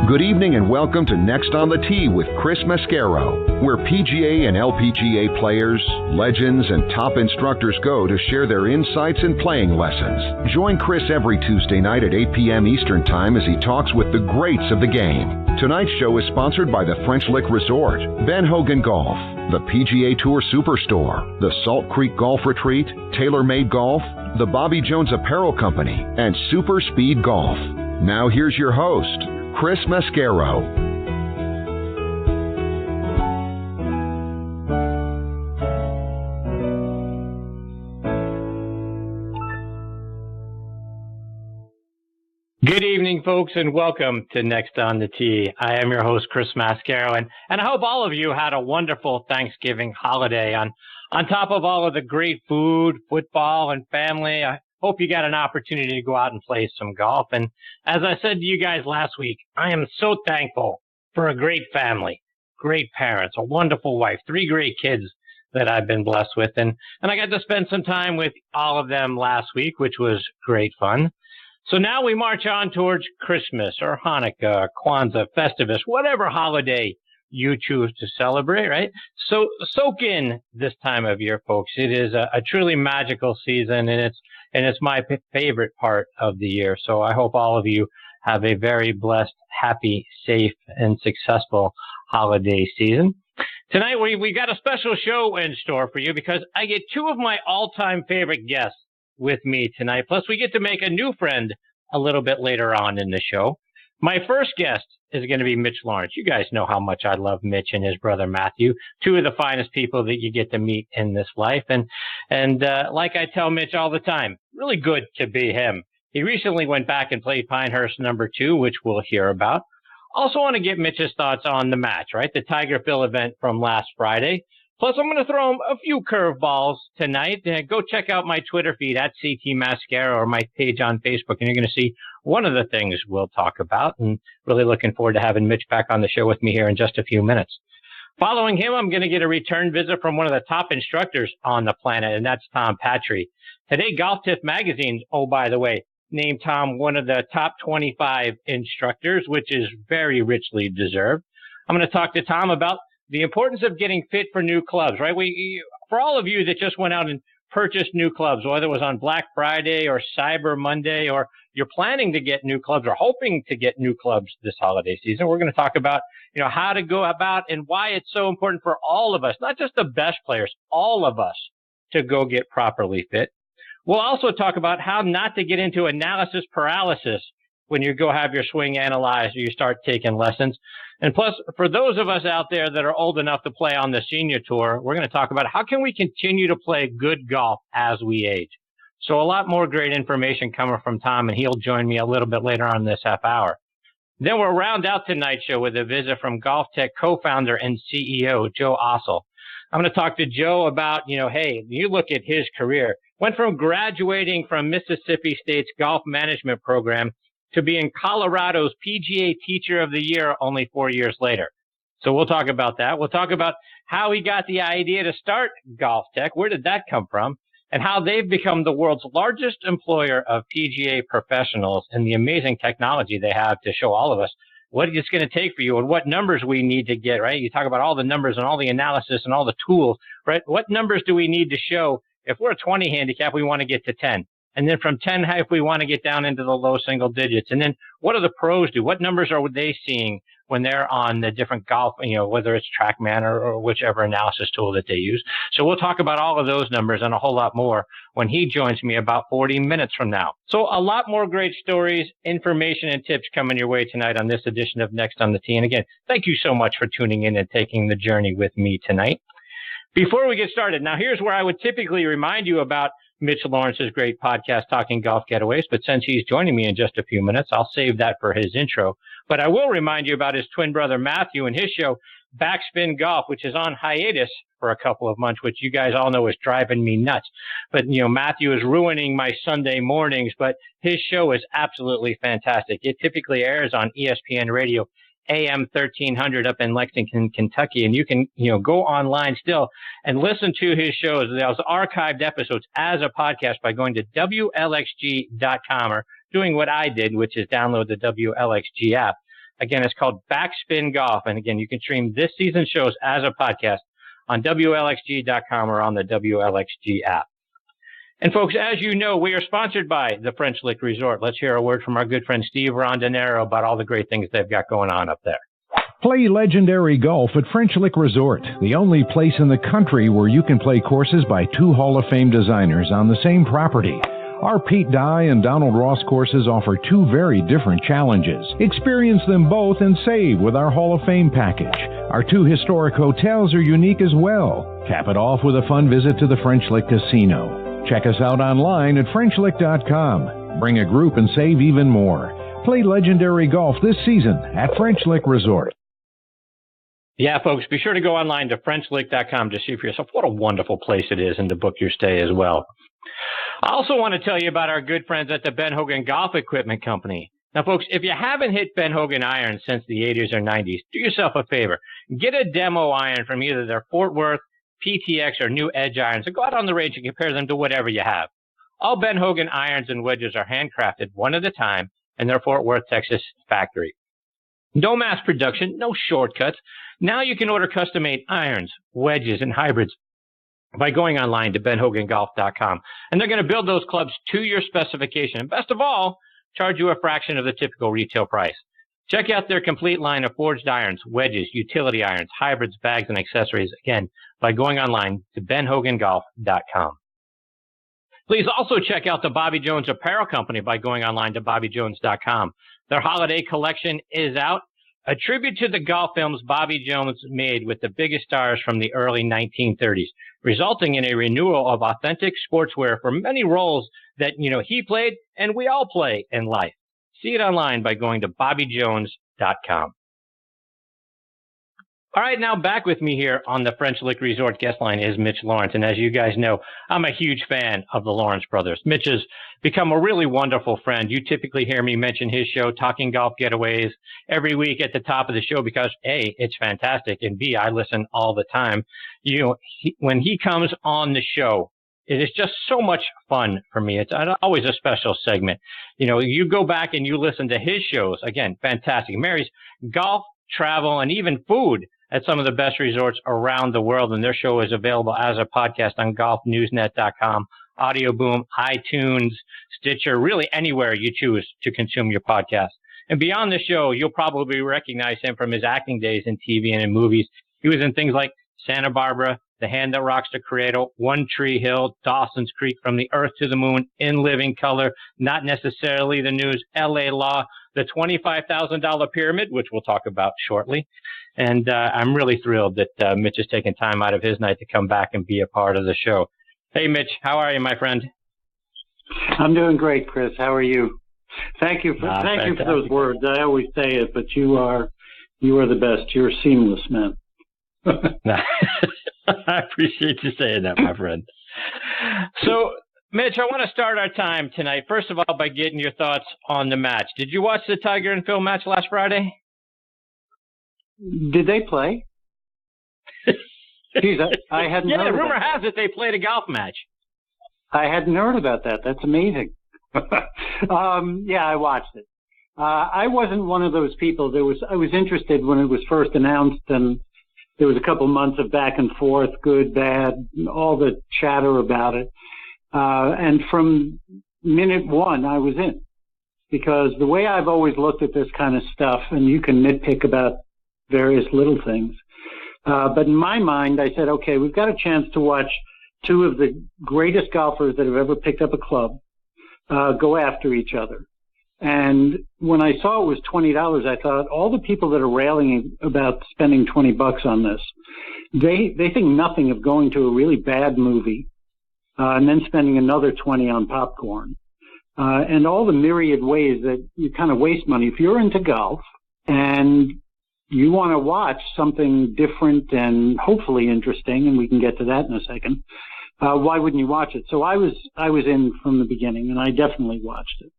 Good evening and welcome to Next on the Tee with Chris Mascaro, where PGA and LPGA players, legends, and top instructors go to share their insights and playing lessons. Join Chris every Tuesday night at 8 p.m. Eastern Time as he talks with the greats of the game. Tonight's show is sponsored by the French Lick Resort, Ben Hogan Golf, the PGA Tour Superstore, the Salt Creek Golf Retreat, TaylorMade Golf, the Bobby Jones Apparel Company, and Super Speed Golf. Now here's your host, Chris Mascaro. Good evening, folks, and welcome to Next on the Tee. I am your host, Chris Mascaro, and I hope all of you had a wonderful Thanksgiving holiday. On top of all of the great food, football, and family, I hope you got an opportunity to go out and play some golf. And as I said to you guys last week, I am so thankful for a great family, great parents, a wonderful wife, 3 great kids that I've been blessed with. And I got to spend some time with all of them last week, which was great fun. So now we march on towards Christmas or Hanukkah, Kwanzaa, Festivus, whatever holiday you choose to celebrate, right? So soak in this time of year, folks. It is a truly magical season, and it's my favorite part of the year. So I hope all of you have a very blessed, happy, safe, and successful holiday season. Tonight, we got a special show in store for you because I get 2 of my all-time favorite guests with me tonight. Plus, we get to make a new friend a little bit later on in the show. My first guest is going to be Mitch Laurance. You guys know how much I love Mitch and his brother Matthew, 2 of the finest people that you get to meet in this life. And like I tell Mitch all the time, really good to be him. He recently went back and played Pinehurst number 2, which we'll hear about. Also want to get Mitch's thoughts on the match, right? The Tiger Phil event from last Friday. Plus, I'm going to throw him a few curveballs tonight. Go check out my Twitter feed at CT Mascaro or my page on Facebook, and you're going to see one of the things we'll talk about. And really looking forward to having Mitch back on the show with me here in just a few minutes. Following him, I'm going to get a return visit from one of the top instructors on the planet, and that's Tom Patri. Today, GolfTec magazine, oh, by the way, named Tom one of the top 25 instructors, which is very richly deserved. I'm going to talk to Tom about the importance of getting fit for new clubs, right? For all of you that just went out and purchased new clubs, whether it was on Black Friday or Cyber Monday, or you're planning to get new clubs or hoping to get new clubs this holiday season, we're going to talk about, how to go about and why it's so important for all of us, not just the best players, all of us to go get properly fit. We'll also talk about how not to get into analysis paralysis when you go have your swing analyzed or you start taking lessons. And plus, for those of us out there that are old enough to play on the senior tour, we're going to talk about how can we continue to play good golf as we age. So a lot more great information coming from Tom, and he'll join me a little bit later on this half hour. Then we'll round out tonight's show with a visit from GolfTec co-founder and CEO, Joe Assell. I'm going to talk to Joe about, hey, you look at his career. Went from graduating from Mississippi State's golf management program to being Colorado's PGA Teacher of the Year only 4 years later. So we'll talk about that. We'll talk about how he got the idea to start GolfTec, where did that come from, and how they've become the world's largest employer of PGA professionals and the amazing technology they have to show all of us what it's going to take for you and what numbers we need to get, right? You talk about all the numbers and all the analysis and all the tools, right? What numbers do we need to show? If we're a 20 handicap, we want to get to 10. And then from 10, if we want to get down into the low single digits. And then what do the pros do? What numbers are they seeing when they're on the different golf, whether it's TrackMan or whichever analysis tool that they use. So we'll talk about all of those numbers and a whole lot more when he joins me about 40 minutes from now. So a lot more great stories, information, and tips coming your way tonight on this edition of Next on the Tee. And again, thank you so much for tuning in and taking the journey with me tonight. Before we get started, now here's where I would typically remind you about Mitch Laurance's great podcast, Talking Golf Getaways, but since he's joining me in just a few minutes, I'll save that for his intro. But I will remind you about his twin brother, Matthew, and his show, Backspin Golf, which is on hiatus for a couple of months, which you guys all know is driving me nuts. But, Matthew is ruining my Sunday mornings, but his show is absolutely fantastic. It typically airs on ESPN Radio AM 1300 up in Lexington, Kentucky. And you can, go online still and listen to his shows, those archived episodes as a podcast by going to WLXG.com or doing what I did, which is download the WLXG app. Again, it's called Backspin Golf. And again, you can stream this season's shows as a podcast on WLXG.com or on the WLXG app. And folks, as you know, we are sponsored by the French Lick Resort. Let's hear a word from our good friend Steve Rondinero about all the great things they've got going on up there. Play legendary golf at French Lick Resort, the only place in the country where you can play courses by two Hall of Fame designers on the same property. Our Pete Dye and Donald Ross courses offer two very different challenges. Experience them both and save with our Hall of Fame package. Our two historic hotels are unique as well. Cap it off with a fun visit to the French Lick Casino. Check us out online at FrenchLick.com. Bring a group and save even more. Play legendary golf this season at French Lick Resort. Yeah, folks, be sure to go online to FrenchLick.com to see for yourself what a wonderful place it is and to book your stay as well. I also want to tell you about our good friends at the Ben Hogan Golf Equipment Company. Now, folks, if you haven't hit Ben Hogan irons since the 80s or 90s, do yourself a favor. Get a demo iron from either their Fort Worth, PTX, or New Edge irons and go out on the range and compare them to whatever you have. All Ben Hogan irons and wedges are handcrafted one at a time in their Fort Worth, Texas factory. No mass production, no shortcuts. Now you can order custom-made irons, wedges, and hybrids by going online to benhogangolf.com. And they're going to build those clubs to your specification. And best of all, charge you a fraction of the typical retail price. Check out their complete line of forged irons, wedges, utility irons, hybrids, bags, and accessories, again, by going online to benhogangolf.com. Please also check out the Bobby Jones Apparel Company by going online to bobbyjones.com. Their holiday collection is out. A tribute to the golf films Bobby Jones made with the biggest stars from the early 1930s, resulting in a renewal of authentic sportswear for many roles that, he played and we all play in life. See it online by going to bobbyjones.com. All right, now back with me here on the French Lick Resort guest line is Mitch Laurance. And as you guys know, I'm a huge fan of the Laurance brothers. Mitch has become a really wonderful friend. You typically hear me mention his show, Talking Golf Getaways, every week at the top of the show because, A, it's fantastic, and B, I listen all the time. When he comes on the show, it is just so much fun for me. It's always a special segment. You go back and you listen to his shows. Again, fantastic. He marries golf, travel, and even food at some of the best resorts around the world. And their show is available as a podcast on golfnewsnet.com, Audio Boom, iTunes, Stitcher, really anywhere you choose to consume your podcast. And beyond the show, you'll probably recognize him from his acting days in TV and in movies. He was in things like Santa Barbara, The Hand That Rocks the Cradle, One Tree Hill, Dawson's Creek, From the Earth to the Moon, In Living Color, Not Necessarily the News, L.A. Law, The $25,000 Pyramid, which we'll talk about shortly. And I'm really thrilled that Mitch has taken time out of his night to come back and be a part of the show. Hey, Mitch, how are you, my friend? I'm doing great, Chris. How are you? Thank you for those words. I always say it, but you are the best. You're seamless, man. I appreciate you saying that, my friend. So, Mitch, I want to start our time tonight, first of all, by getting your thoughts on the match. Did you watch the Tiger and Phil match last Friday? Did they play? Geez, I hadn't heard the about rumor that. has it they played a golf match. I hadn't heard about that. That's amazing. Yeah, I watched it. I wasn't one of those people. I was interested when it was first announced, and there was a couple months of back and forth, good, bad, all the chatter about it. And from minute one, I was in. Because the way I've always looked at this kind of stuff, and you can nitpick about various little things, but in my mind, I said, okay, we've got a chance to watch two of the greatest golfers that have ever picked up a club go after each other. And when I saw it was $20, I thought all the people that are railing about spending $20 on this, they think nothing of going to a really bad movie and then spending another $20 on popcorn. And all the myriad ways that you kind of waste money. If you're into golf and you want to watch something different and hopefully interesting, and we can get to that in a second, why wouldn't you watch it? So I was in from the beginning, and I definitely watched it.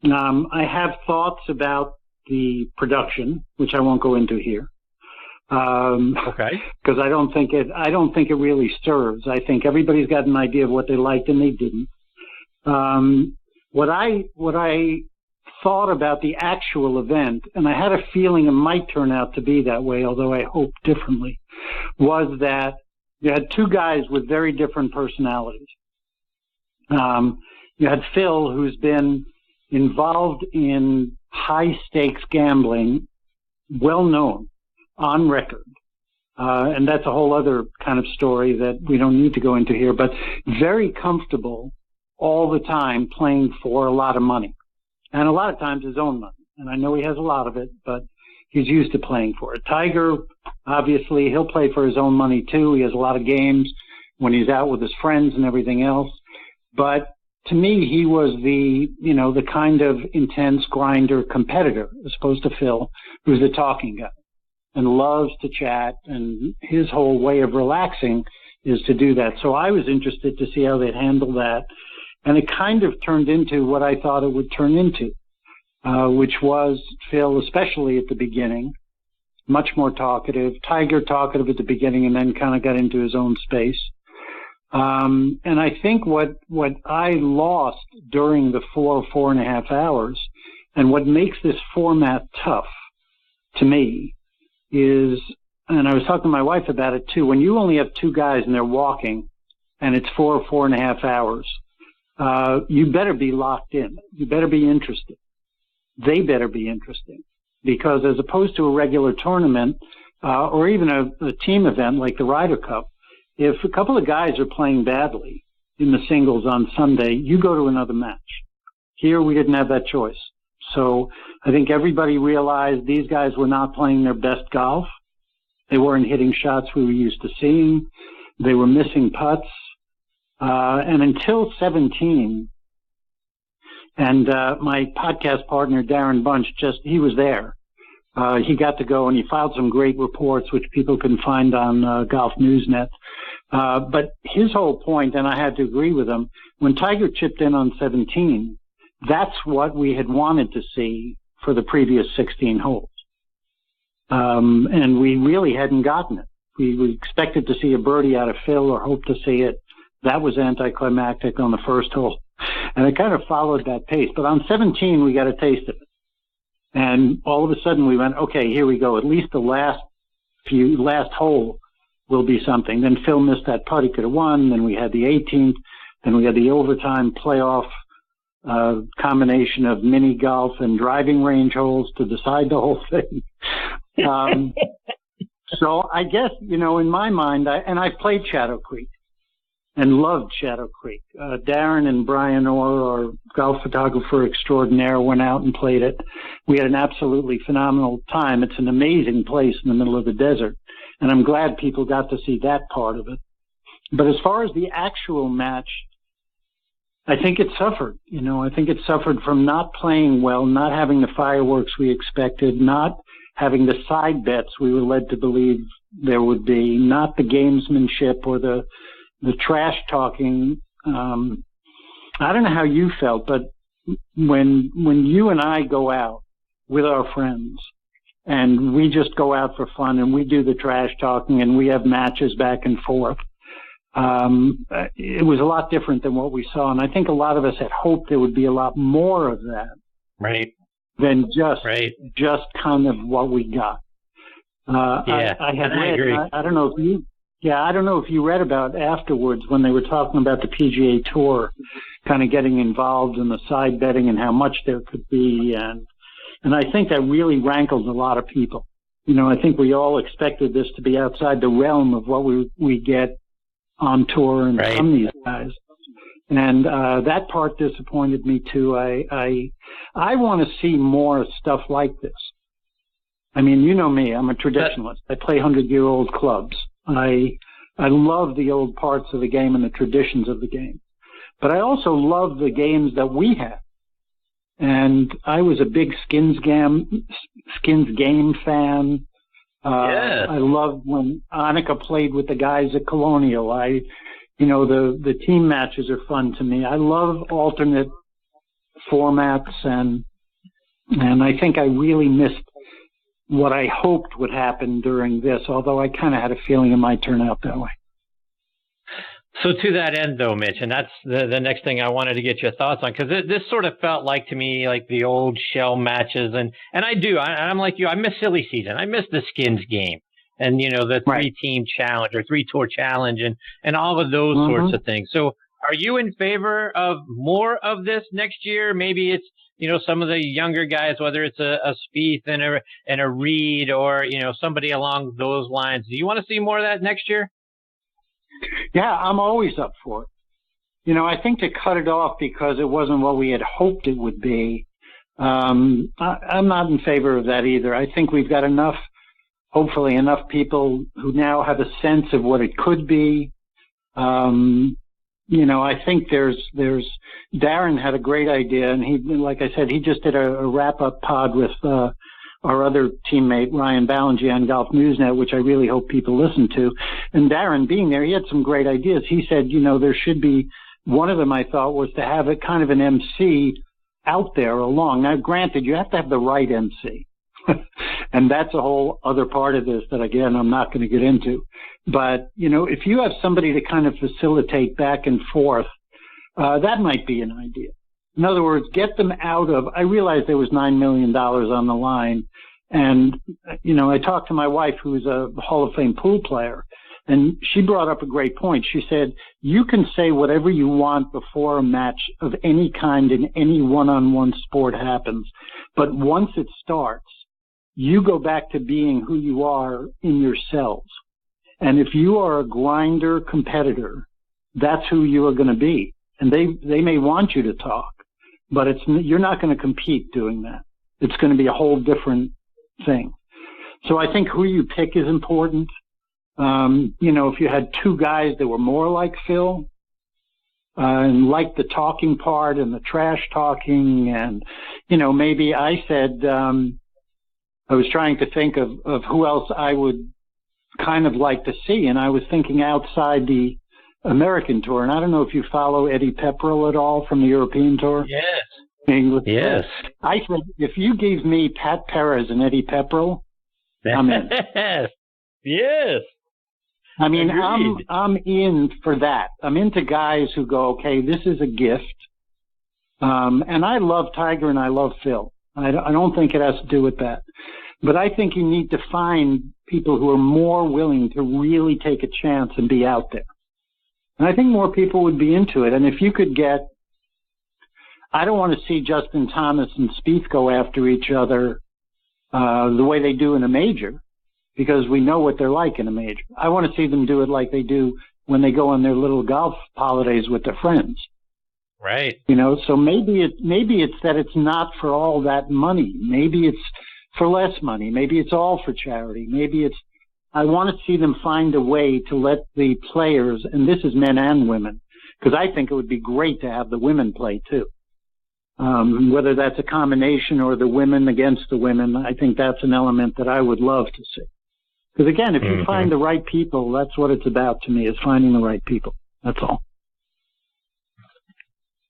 I have thoughts about the production, which I won't go into here. Okay. Because I don't think it really serves. I think everybody's got an idea of what they liked and they didn't. What I thought about the actual event, and I had a feeling it might turn out to be that way, although I hoped differently, was that you had two guys with very different personalities. You had Phil, who's been involved in high-stakes gambling, well-known, on record. And that's a whole other kind of story that we don't need to go into here, but very comfortable all the time playing for a lot of money. And a lot of times his own money. And I know he has a lot of it, but he's used to playing for it. Tiger, obviously, he'll play for his own money too. He has a lot of games when he's out with his friends and everything else. But to me, he was the kind of intense grinder competitor, as opposed to Phil, who's the talking guy and loves to chat. And his whole way of relaxing is to do that. So I was interested to see how they'd handle that. And it kind of turned into what I thought it would turn into, which was Phil, especially at the beginning, much more talkative. Tiger talkative at the beginning and then kind of got into his own space. And I think what I lost during the 4.5 hours, and what makes this format tough to me is, and I was talking to my wife about it too, when you only have two guys and they're walking and it's 4.5 hours, you better be locked in. You better be interested. They better be interesting, because as opposed to a regular tournament, or even a team event like the Ryder Cup, if a couple of guys are playing badly in the singles on Sunday, you go to another match. Here, we didn't have that choice. So I think everybody realized these guys were not playing their best golf. They weren't hitting shots we were used to seeing. They were missing putts. And until 17, and my podcast partner, Darren Bunch, he was there. He got to go and he filed some great reports, which people can find on Golf Newsnet. But his whole point, and I had to agree with him, when Tiger chipped in on 17, that's what we had wanted to see for the previous 16 holes. And we really hadn't gotten it. We expected to see a birdie out of Phil or hoped to see it. That was anticlimactic on the first hole. And it kind of followed that pace. But on 17, we got a taste of it. And all of a sudden we went, okay, here we go. At least the last hole will be something. Then Phil missed that putt. He could have won. Then we had the 18th. Then we had the overtime playoff combination of mini golf and driving range holes to decide the whole thing. So I guess, in my mind, I played Shadow Creek and loved Shadow Creek. Darren and Brian Orr, our golf photographer extraordinaire, went out and played it. We had an absolutely phenomenal time. It's an amazing place in the middle of the desert, and I'm glad people got to see that part of it. But as far as the actual match, I think it suffered. I think it suffered from not playing well, not having the fireworks we expected, not having the side bets we were led to believe there would be, not the gamesmanship or the trash talking. I don't know how you felt, but when you and I go out with our friends and we just go out for fun and we do the trash talking and we have matches back and forth, it was a lot different than what we saw. And I think a lot of us had hoped there would be a lot more of that. Right. Than just kind of what we got. I had read, agree. I don't know if you read about afterwards when they were talking about the PGA Tour kind of getting involved in the side betting and how much there could be. And I think that really rankled a lot of people. I think we all expected this to be outside the realm of what we get on tour and from these guys. And that part disappointed me too. I want to see more stuff like this. I mean, you know me, I'm a traditionalist. I play 100-year-old clubs. I love the old parts of the game and the traditions of the game. But I also love the games that we have. And I was a big Skins Game fan. I loved when Annika played with the guys at Colonial. The team matches are fun to me. I love alternate formats, and I think I really missed what I hoped would happen during this, although I kind of had a feeling it might turn out that way. So to that end, though, Mitch, and that's the next thing I wanted to get your thoughts on, because this sort of felt like to me like the old shell matches, and I'm like you, I miss silly season, I miss the skins game, and the three-team challenge or three-tour challenge, and all of those sorts of things. So are you in favor of more of this next year? Maybe it's some of the younger guys, whether it's a Spieth and a Reed or somebody along those lines. Do you want to see more of that next year? Yeah, I'm always up for it. I think to cut it off because it wasn't what we had hoped it would be, I'm not in favor of that either. I think we've got hopefully enough people who now have a sense of what it could be. I think there's Darren had a great idea, and he, like I said, he just did a wrap-up pod with our other teammate, Ryan Ballinger, on Golf Newsnet, which I really hope people listen to. And Darren, being there, he had some great ideas. He said, there should be, one of them I thought was to have it kind of an MC out there along. Now, granted, you have to have the right MC. And that's a whole other part of this that, again, I'm not going to get into. But, if you have somebody to kind of facilitate back and forth, that might be an idea. In other words, get them out of, I realized there was $9 million on the line. And, I talked to my wife, who's a Hall of Fame pool player, and she brought up a great point. She said, you can say whatever you want before a match of any kind in any one-on-one sport happens. But once it starts, you go back to being who you are in yourselves. And if you are a grinder competitor, that's who you are going to be. And they may want you to talk, but you're not going to compete doing that. It's going to be a whole different thing. So I think who you pick is important. If you had two guys that were more like Phil, and liked the talking part and the trash talking, and, maybe I said, I was trying to think of who else I would kind of like to see, and I was thinking outside the American Tour, and I don't know if you follow Eddie Pepperell at all from the European Tour. Yes. English. Yes. I said, if you gave me Pat Perez and Eddie Pepperell, I'm in. Yes. I mean, Agreed. I'm in for that. I'm into guys who go, okay, this is a gift. And I love Tiger and I love Phil. I don't think it has to do with that. But I think you need to find people who are more willing to really take a chance and be out there. And I think more people would be into it. And if you could get, I don't want to see Justin Thomas and Spieth go after each other the way they do in a major, because we know what they're like in a major. I want to see them do it like they do when they go on their little golf holidays with their friends. Right. So maybe it's that it's not for all that money. Maybe it's for less money. Maybe it's all for charity. I want to see them find a way to let the players, and this is men and women, because I think it would be great to have the women play too. Whether that's a combination or the women against the women, I think that's an element that I would love to see. Because again, if you find the right people, that's what it's about to me, is finding the right people. That's all.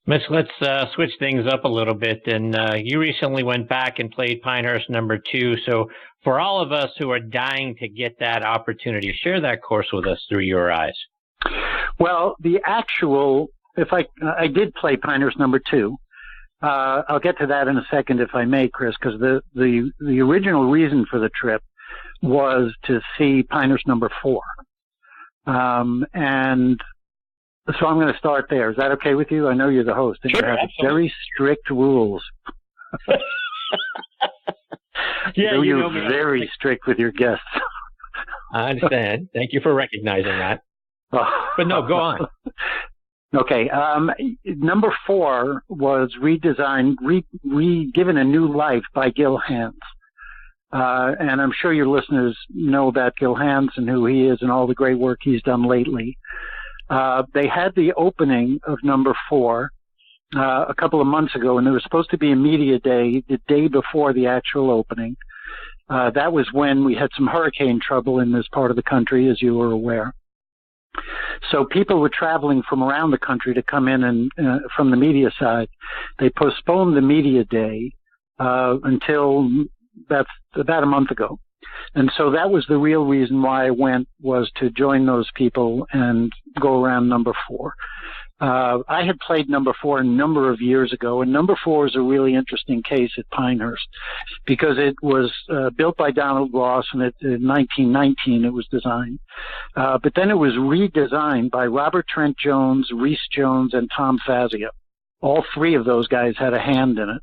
Mitch, let's switch things up a little bit. And you recently went back and played Pinehurst number 2. So for all of us who are dying to get that opportunity, share that course with us through your eyes. Well, if I did play Pinehurst number 2. I'll get to that in a second if I may, Chris, because the original reason for the trip was to see Pinehurst number 4. And so I'm going to start there. Is that okay with you? I know you're the host. And sure, you have absolutely. very strict rules. Yeah, you're very strict with your guests. I understand. Thank you for recognizing that. But no, go on. Okay. Number 4 was redesigned, given a new life by Gil Hanse. And I'm sure your listeners know about Gil Hanse and who he is and all the great work he's done lately. They had the opening of number 4 a couple of months ago, and there was supposed to be a media day the day before the actual opening. That was when we had some hurricane trouble in this part of the country, as you were aware. So people were traveling from around the country to come in, and from the media side, they postponed the media day until that's about a month ago. And so that was the real reason why I went, was to join those people and go around number 4. I had played number 4 a number of years ago, and number 4 is a really interesting case at Pinehurst because it was built by Donald Ross, and in 1919 it was designed. But then it was redesigned by Robert Trent Jones, Reese Jones, and Tom Fazio. All 3 of those guys had a hand in it.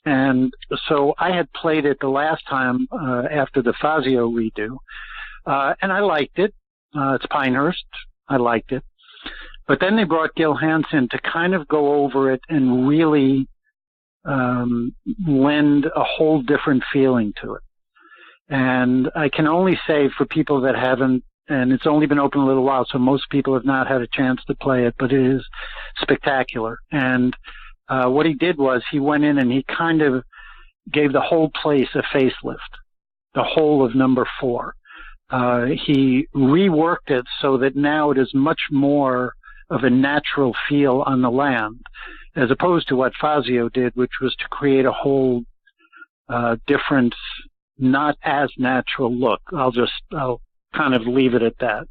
And so I had played it the last time after the Fazio redo, and I liked it. It's Pinehurst. I liked it. But then they brought Gil Hansen to kind of go over it and really lend a whole different feeling to it. And I can only say for people that haven't, and it's only been open a little while, so most people have not had a chance to play it, but it is spectacular. And what he did was he went in and he kind of gave the whole place a facelift, the whole of number 4. He reworked it so that now it is much more of a natural feel on the land, as opposed to what Fazio did, which was to create a whole different, not as natural look. I'll kind of leave it at that.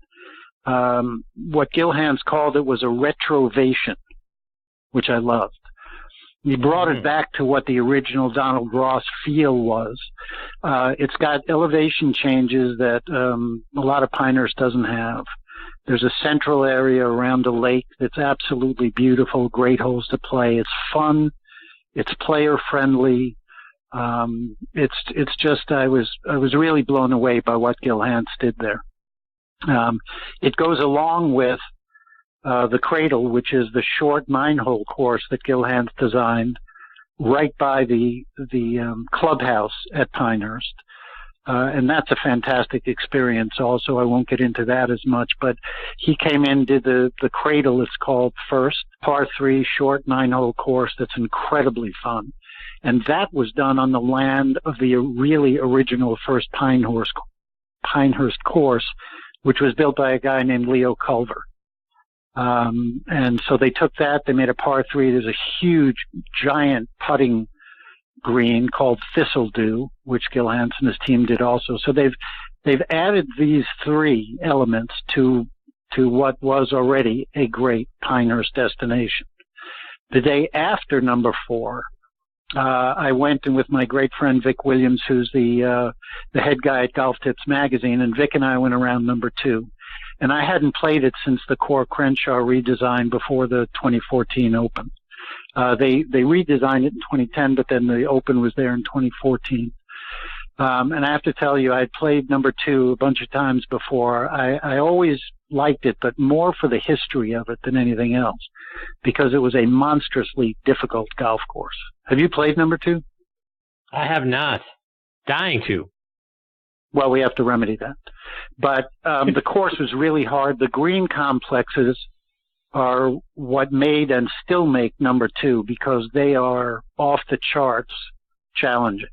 What Gil Hans called it was a retrovation, which I loved. He brought it back to what the original Donald Ross feel was. It's got elevation changes that a lot of Pinehurst doesn't have. There's a central area around the lake that's absolutely beautiful, great holes to play. It's fun. It's player friendly. It's just, I was really blown away by what Gil Hans did there. It goes along with the Cradle, which is the short 9-hole course that Gil Hans designed right by the clubhouse at Pinehurst. And that's a fantastic experience also. I won't get into that as much, but he came in, did the Cradle, it's called, first, par 3, short 9-hole course that's incredibly fun. And that was done on the land of the really original first Pinehurst course, which was built by a guy named Leo Culver. And so they took that, they made a par 3. There's a huge, giant putting green called Thistledew, which Gil Hans and his team did also. So they've added these 3 elements to what was already a great Pinehurst destination. The day after number 4, I went in with my great friend Vic Williams, who's the head guy at Golf Tips magazine, and Vic and I went around number 2. And I hadn't played it since the Core Crenshaw redesign before the 2014 Open. They redesigned it in 2010, but then the Open was there in 2014. And I have to tell you, I had played number 2 a bunch of times before. I always liked it, but more for the history of it than anything else, because it was a monstrously difficult golf course. Have you played number 2? I have not. Dying to. Well, we have to remedy that. But the course was really hard. The green complexes are what made and still make number 2, because they are off the charts challenging.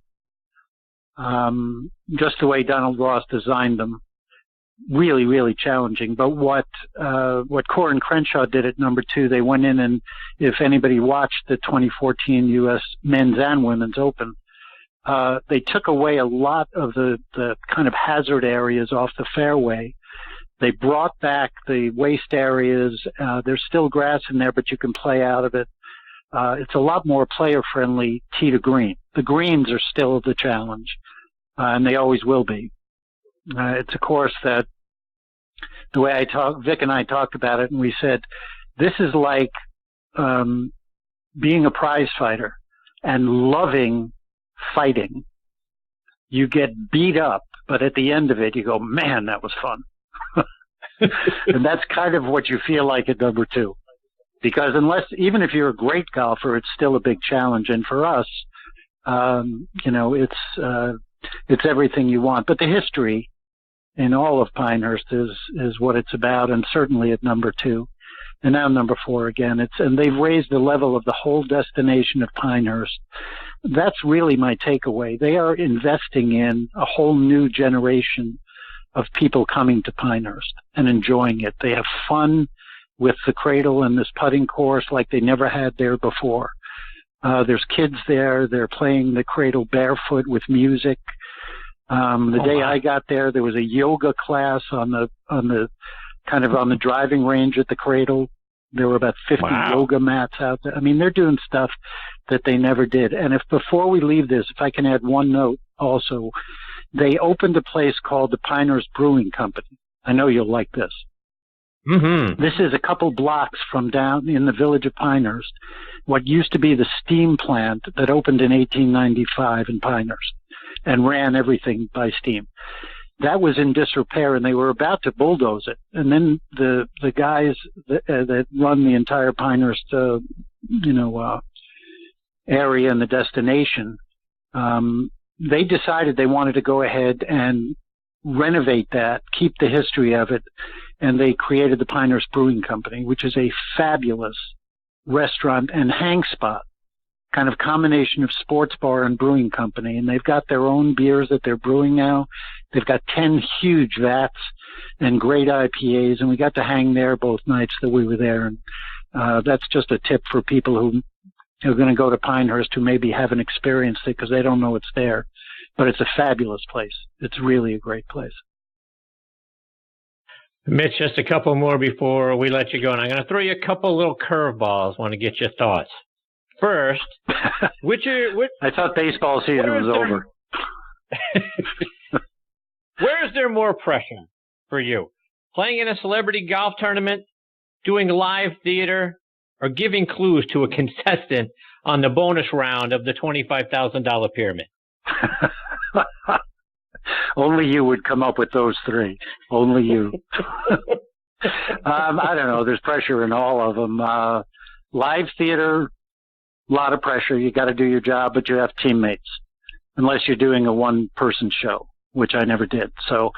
Just the way Donald Ross designed them, really, really challenging. But what Core and Crenshaw did at number 2, they went in, and if anybody watched the 2014 U.S. Men's and Women's Open, they took away a lot of the kind of hazard areas off the fairway. They brought back the waste areas. There's still grass in there, but you can play out of it. It's a lot more player-friendly tee to green. The greens are still the challenge, and they always will be. It's a course that, the way Vic and I talked about it, and we said, this is like being a prize fighter and loving fighting. You get beat up, but at the end of it, you go, man, that was fun. And that's kind of what you feel like at number 2. Because even if you're a great golfer, it's still a big challenge. And for us, it's everything you want. But the history in all of Pinehurst is what it's about, and certainly at number 2. And now number 4 again. And they've raised the level of the whole destination of Pinehurst. That's really my takeaway. They are investing in a whole new generation of people coming to Pinehurst and enjoying it. They have fun with the Cradle and this putting course like they never had there before. There's kids there. They're playing the Cradle barefoot with music. The day I got there was a yoga class on the driving range at the Cradle. There were about 50 yoga mats out there. I mean, they're doing stuff that they never did. And before we leave this, if I can add one note also, they opened a place called the Pinehurst Brewing Company. I know you'll like this. Mm-hmm. This is a couple blocks from down in the village of Pinehurst, what used to be the steam plant that opened in 1895 in Pinehurst and ran everything by steam. That was in disrepair, and they were about to bulldoze it. And then the guys that run the entire Pinehurst, area and the destination, they decided they wanted to go ahead and renovate that, keep the history of it, and they created the Pinehurst Brewing Company, which is a fabulous restaurant and hang spot, kind of combination of sports bar and brewing company. And they've got their own beers that they're brewing now. They've got 10 huge vats and great IPAs, and we got to hang there both nights that we were there. And that's just a tip for people who are going to go to Pinehurst who maybe haven't experienced it because they don't know it's there. But it's a fabulous place. It's really a great place. Mitch, just a couple more before we let you go. And I'm going to throw you a couple little curveballs. Want to get your thoughts. First, I thought baseball season was over. Where is there more pressure for you? Playing in a celebrity golf tournament, doing live theater, or giving clues to a contestant on the bonus round of the $25,000 pyramid? Only you would come up with those three. Only you. I don't know. There's pressure in all of them. Live theater, a lot of pressure. You got to do your job, but you have teammates, unless you're doing a one-person show, which I never did. So,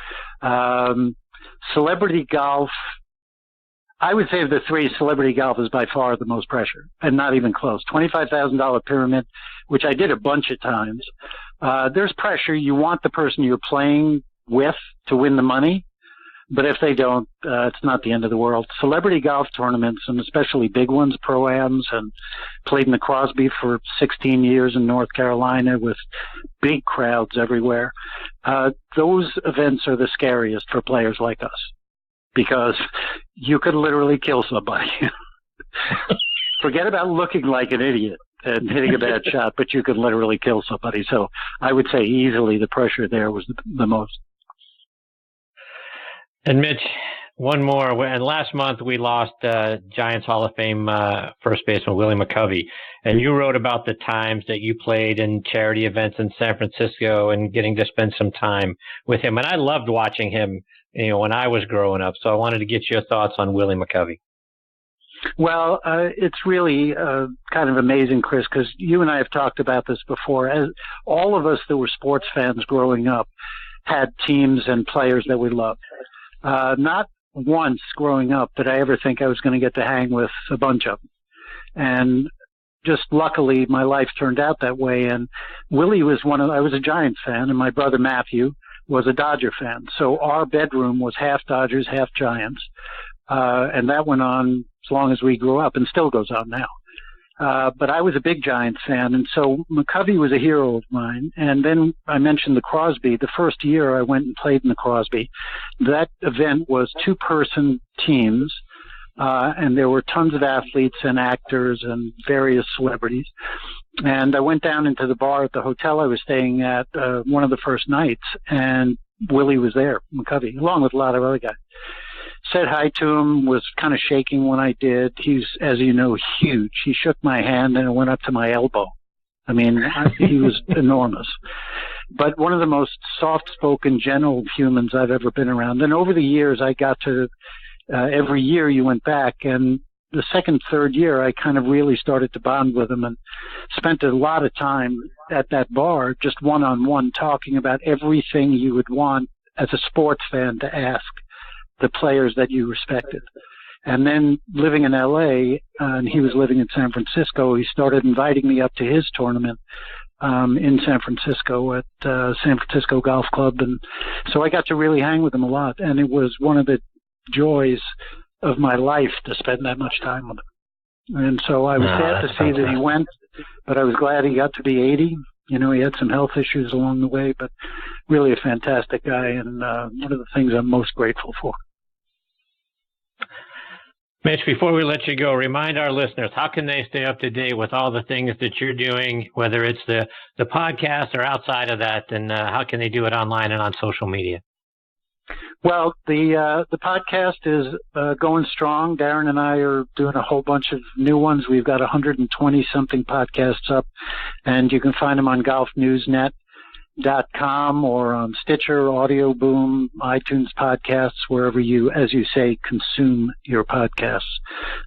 celebrity golf, I would say of the three, celebrity golf is by far the most pressure, and not even close. $25,000 pyramid, which I did a bunch of times. There's pressure. You want the person you're playing with to win the money, but if they don't, it's not the end of the world. Celebrity golf tournaments, and especially big ones, Pro-Ams, and played in the Crosby for 16 years in North Carolina with big crowds everywhere. Those events are the scariest for players like us, because you could literally kill somebody. Forget about looking like an idiot and hitting a bad shot, but you could literally kill somebody. So I would say easily the pressure there was the most. And Mitch, one more. And last month we lost Giants Hall of Fame first baseman Willie McCovey. And you wrote about the times that you played in charity events in San Francisco and getting to spend some time with him. And I loved watching him, when I was growing up. So I wanted to get your thoughts on Willie McCovey. Well, it's really kind of amazing, Chris, because you and I have talked about this before. As all of us that were sports fans growing up had teams and players that we loved. Not once growing up did I ever think I was going to get to hang with a bunch of them. And just luckily, my life turned out that way. And Willie was I was a Giants fan, and my brother Matthew was a Dodger fan. So our bedroom was half Dodgers, half Giants. And that went on as long as we grew up, and still goes on now. But I was a big Giants fan, and so McCovey was a hero of mine. And then I mentioned the Crosby. The first year I went and played in the Crosby, that event was two-person teams, and there were tons of athletes and actors and various celebrities. And I went down into the bar at the hotel I was staying at one of the first nights, and Willie was there, McCovey, along with a lot of other guys. Said hi to him, was kind of shaking when I did. He's, as you know, huge. He shook my hand and it went up to my elbow. I mean, he was enormous. But one of the most soft-spoken, gentle humans I've ever been around. And over the years, I got to, every year you went back, and the second, third year, I kind of really started to bond with him and spent a lot of time at that bar, just one-on-one, talking about everything you would want as a sports fan to ask the players that you respected. And then living in L.A., and he was living in San Francisco, he started inviting me up to his tournament in San Francisco at San Francisco Golf Club. And so I got to really hang with him a lot. And it was one of the joys of my life to spend that much time with him. And so I was sad to see that he went, but I was glad he got to be 80. He had some health issues along the way, but really a fantastic guy, and one of the things I'm most grateful for. Mitch, before we let you go, remind our listeners, how can they stay up to date with all the things that you're doing, whether it's the podcast or outside of that, and how can they do it online and on social media? Well, the podcast is going strong. Darren and I are doing a whole bunch of new ones. We've got 120-something podcasts up, and you can find them on golfnewsnet.com or on Stitcher, Audio Boom, iTunes podcasts, wherever you, as you say, consume your podcasts.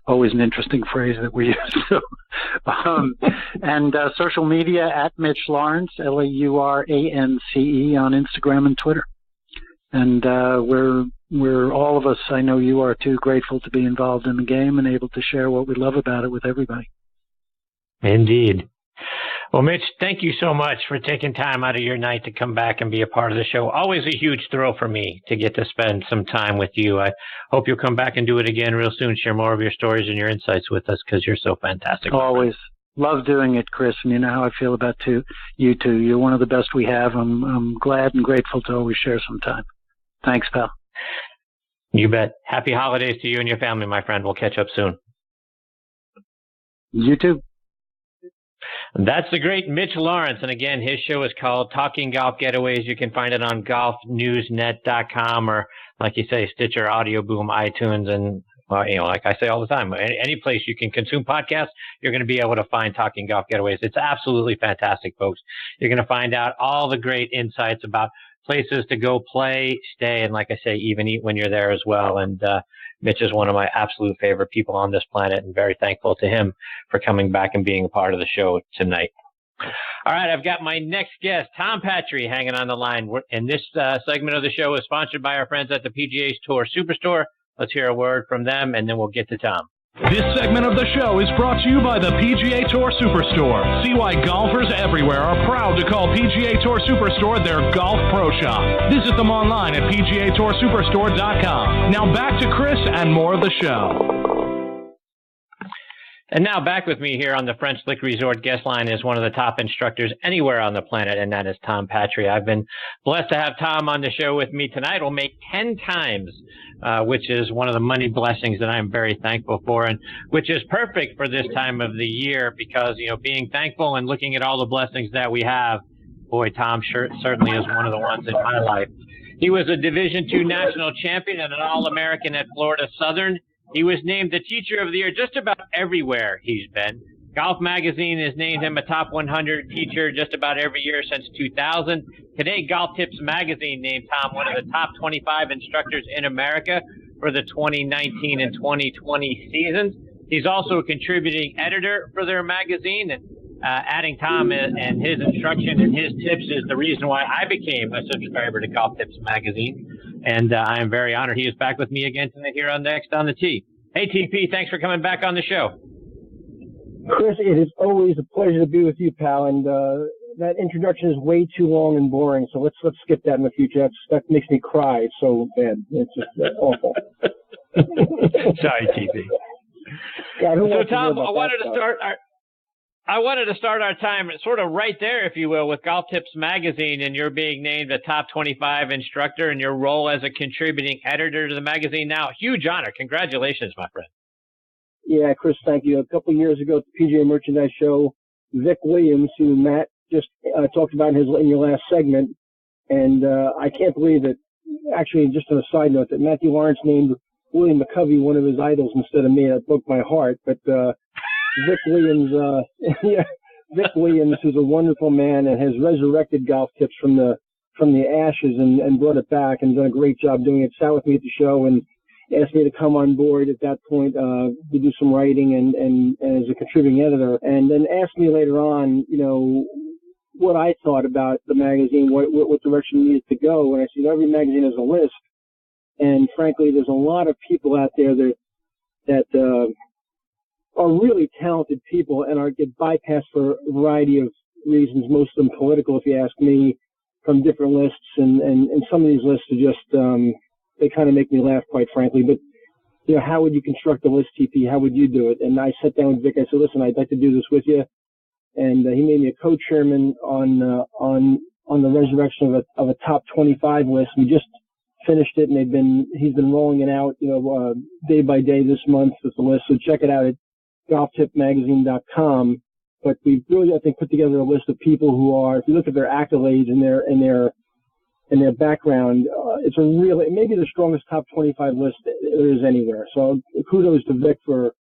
Always an interesting phrase that we use. And social media at Mitch Laurance, Laurance, on Instagram and Twitter. And we're all of us, I know you are too, grateful to be involved in the game and able to share what we love about it with everybody. Indeed. Well, Mitch, thank you so much for taking time out of your night to come back and be a part of the show. Always a huge thrill for me to get to spend some time with you. I hope you'll come back and do it again real soon, share more of your stories and your insights with us, because you're so fantastic. Always. Love doing it, Chris, and you know how I feel about you too. You're one of the best we have. I'm glad and grateful to always share some time. Thanks, pal. You bet. Happy holidays to you and your family, my friend. We'll catch up soon. You too. That's the great Mitch Laurance. And again, his show is called Talking Golf Getaways. You can find it on golfnewsnet.com or, like you say, Stitcher, Audio Boom, iTunes, and, well, you know, like I say all the time, any place you can consume podcasts, you're going to be able to find Talking Golf Getaways. It's absolutely fantastic, folks. You're going to find out all the great insights about places to go play, stay, and like I say, even eat when you're there as well. And Mitch is one of my absolute favorite people on this planet, and very thankful to him for coming back and being a part of the show tonight. All right, I've got my next guest, Tom Patri, hanging on the line. And this segment of the show is sponsored by our friends at the PGA Tour Superstore. Let's hear a word from them, and then we'll get to Tom. This segment of the show is brought to you by the PGA Tour Superstore. See why golfers everywhere are proud to call PGA Tour Superstore their golf pro shop. Visit them online at PGATourSuperstore.com. Now back to Chris and more of the show. And now back with me here on the French Lick Resort guest line is one of the top instructors anywhere on the planet, and that is Tom Patri. I've been blessed to have Tom on the show with me tonight. We'll make 10 times, which is one of the money blessings that I'm very thankful for, and which is perfect for this time of the year because, you know, being thankful and looking at all the blessings that we have, boy, Tom certainly is one of the ones in my life. He was a Division II national champion and an All-American at Florida Southern. He was named the Teacher of the Year just about everywhere he's been. Golf Magazine has named him a top 100 teacher just about every year since 2000. Today, Golf Tips Magazine named Tom one of the top 25 instructors in America for the 2019 and 2020 seasons. He's also a contributing editor for their magazine, and adding Tom and his instruction and his tips is the reason why I became a subscriber to Golf Tips Magazine. And I am very honored he is back with me again tonight here on Next on the Tee. Hey, TP, thanks for coming back on the show. Chris, it is always a pleasure to be with you, pal. And that introduction is way too long and boring, so let's skip that in the future. That makes me cry. It's so bad. It's just awful. Sorry, TP. Yeah, so, Tom, I wanted to start our time sort of right there, if you will, with Golf Tips Magazine, and you're being named a top 25 instructor and your role as a contributing editor to the magazine now. Huge honor. Congratulations, my friend. Yeah, Chris, thank you. A couple of years ago at the PGA Merchandise Show, Vic Williams, who Matt just talked about in your last segment, and I can't believe it. Actually, just on a side note, that Matthew Laurance named Willie McCovey one of his idols instead of me. That broke my heart, but Vic Williams, Vic Williams, who's a wonderful man and has resurrected Golf Tips from the ashes and brought it back and done a great job doing it. Sat with me at the show and asked me to come on board at that point to do some writing and as a contributing editor, and then asked me later on, you know, what I thought about the magazine, what direction it needed to go. And I said, every magazine has a list, and frankly, there's a lot of people out there that are really talented people and get bypassed for a variety of reasons, most of them political, if you ask me, from different lists. And some of these lists are just, they kind of make me laugh, quite frankly. But, you know, how would you construct a list, TP? How would you do it? And I sat down with Vic. I said, listen, I'd like to do this with you. And he made me a co-chairman on on the resurrection of a top 25 list. We just finished it, and he's been rolling it out, day by day this month with the list. So check it out at golftipmagazine.com. But we've really, I think, put together a list of people who are, if you look at their accolades and their background, it's maybe the strongest top 25 list there is anywhere. So kudos to Vic for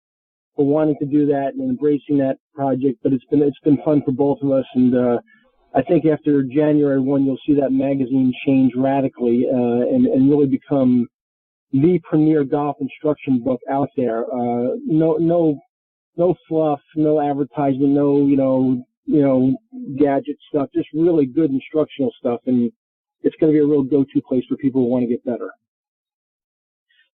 wanting to do that and embracing that project. But it's been fun for both of us, and I think after January 1, you'll see that magazine change radically and really become the premier golf instruction book out there. No fluff, no advertisement, no gadget stuff. Just really good instructional stuff, and it's going to be a real go-to place for people who want to get better.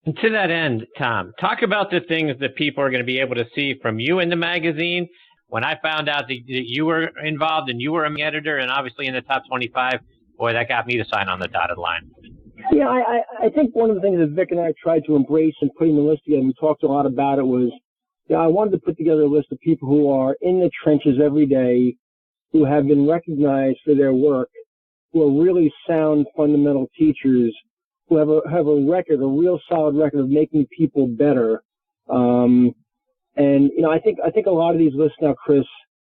And to that end, Tom, talk about the things that people are going to be able to see from you in the magazine. When I found out that you were involved and you were an editor and obviously in the top 25, boy, that got me to sign on the dotted line. Yeah, I think one of the things that Vic and I tried to embrace in putting the list together, and we talked a lot about it, was I wanted to put together a list of people who are in the trenches every day, who have been recognized for their work, who are really sound fundamental teachers, who have a real solid record of making people better. And I think a lot of these lists now, Chris,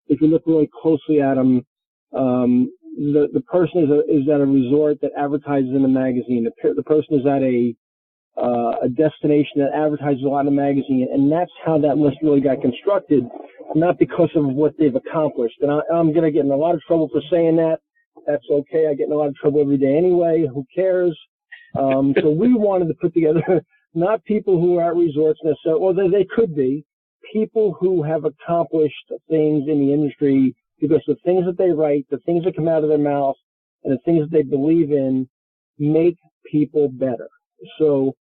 if you look really closely at them, the person is at a resort that advertises in a magazine. The person is at a destination that advertises a lot in a magazine, and that's how that list really got constructed, not because of what they've accomplished. And I'm going to get in a lot of trouble for saying that. That's okay. I get in a lot of trouble every day anyway. Who cares? So we wanted to put together not people who are at resorts necessarily, well, they could be, people who have accomplished things in the industry because the things that they write, the things that come out of their mouth, and the things that they believe in make people better. So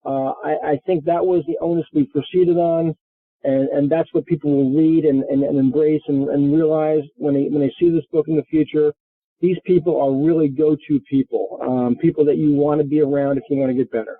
I think that was the onus we proceeded on, and that's what people will read and embrace and realize when they see this book in the future. These people are really go-to people, people that you want to be around if you want to get better.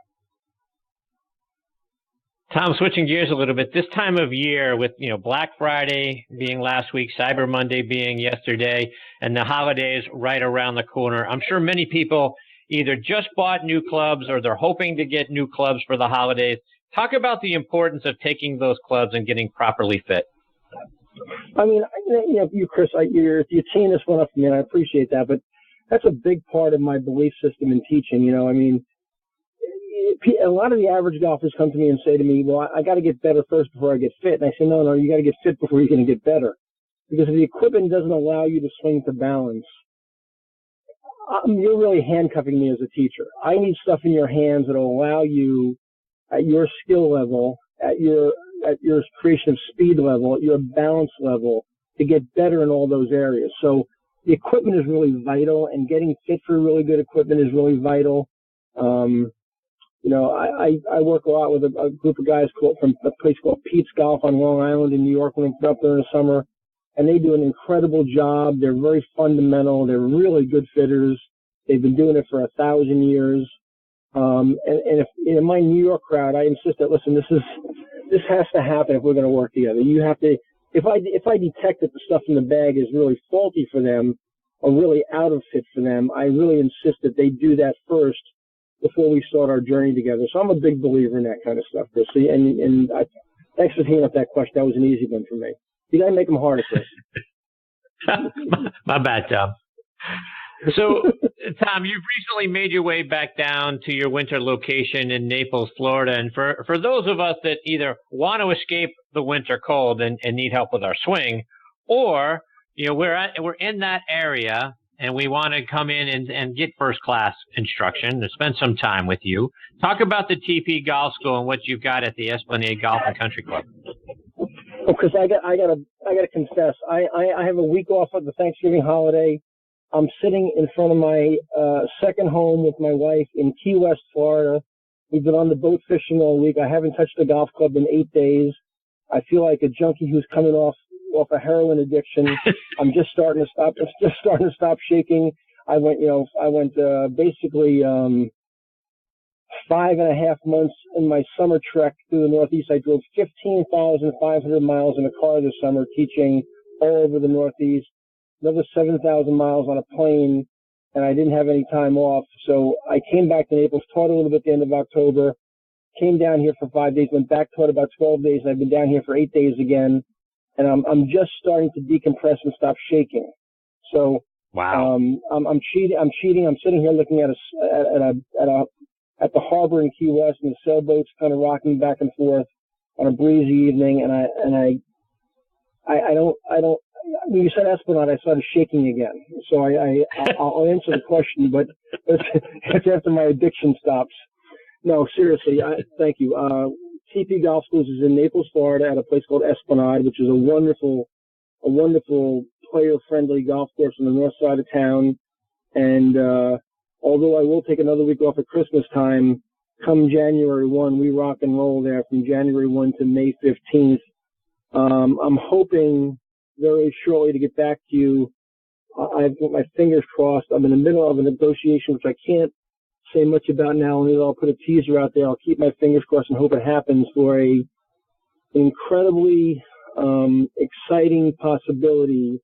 Tom, switching gears a little bit, this time of year with, Black Friday being last week, Cyber Monday being yesterday, and the holidays right around the corner, I'm sure many people either just bought new clubs or they're hoping to get new clubs for the holidays. Talk about the importance of taking those clubs and getting properly fit. I mean, you, Chris, you're teeing this one up for me, and I appreciate that, but that's a big part of my belief system in teaching. A lot of the average golfers come to me and say to me, well, I got to get better first before I get fit. And I say, no, you got to get fit before you're going to get better. Because if the equipment doesn't allow you to swing to balance, you're really handcuffing me as a teacher. I need stuff in your hands that will allow you at your skill level, at your creation of speed level, at your balance level, to get better in all those areas. So the equipment is really vital, and getting fit for really good equipment is really vital. I work a lot with a group of guys from a place called Pete's Golf on Long Island in New York when I'm up there in the summer, and they do an incredible job. They're very fundamental. They're really good fitters. They've been doing it for 1,000 years. And if in my New York crowd, I insist that, listen, this has to happen if we're going to work together. You have to, if I detect that the stuff in the bag is really faulty for them or really out of fit for them, I really insist that they do that first before we start our journey together. So I'm a big believer in that kind of stuff, Chris. Thanks for teeing up that question. That was an easy one for me. You got to make them harder, Chris. My bad, Tom. So, Tom, you've recently made your way back down to your winter location in Naples, Florida. And for those of us that either want to escape the winter cold and need help with our swing, or we're in that area and we want to come in and get first-class instruction, to spend some time with you. Talk about the TP Golf School and what you've got at the Esplanade Golf and Country Club. Well, Chris, I gotta confess, I have a week off of the Thanksgiving holiday. I'm sitting in front of my second home with my wife in Key West, Florida. We've been on the boat fishing all week. I haven't touched the golf club in 8 days. I feel like a junkie who's coming off a heroin addiction. I'm just starting to stop shaking. I went basically 5.5 months in my summer trek through the Northeast. I drove 15,500 miles in a car this summer teaching all over the Northeast, another 7,000 miles on a plane. and I didn't have any time off. So I came back to Naples, taught a little bit at the end of October, came down here for 5 days, went back, taught about 12 days, and I've been down here for 8 days again. And I'm just starting to decompress and stop shaking. So wow, I'm cheating. I'm sitting here looking at the harbor in Key West, and the sailboats kind of rocking back and forth on a breezy evening. And I don't. When you said Esplanade, I started shaking again. So I'll answer the question, but it's after my addiction stops. No, seriously, thank you. TP Golf Schools is in Naples, Florida, at a place called Esplanade, which is a wonderful player-friendly golf course on the north side of town. And although I will take another week off at Christmas time, come January 1, we rock and roll there from January 1 to May 15th. I'm hoping very shortly to get back to you. I've got my fingers crossed. I'm in the middle of a negotiation, which I can't say much about now. Only I'll put a teaser out there. I'll keep my fingers crossed and hope it happens for an incredibly exciting possibility.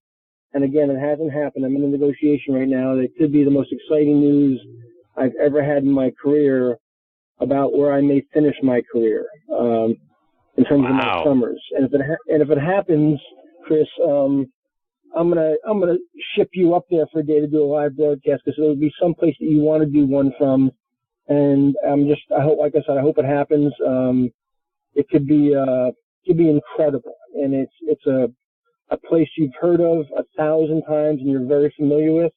And again, it hasn't happened. I'm in a negotiation right now. It could be the most exciting news I've ever had in my career about where I may finish my career in terms of my summers. And if it happens, Chris, I'm gonna ship you up there for a day to do a live broadcast, because there would be some place that you want to do one from. And I hope, like I said, I hope it happens. It could be incredible, and it's a place you've heard of 1,000 times and you're very familiar with.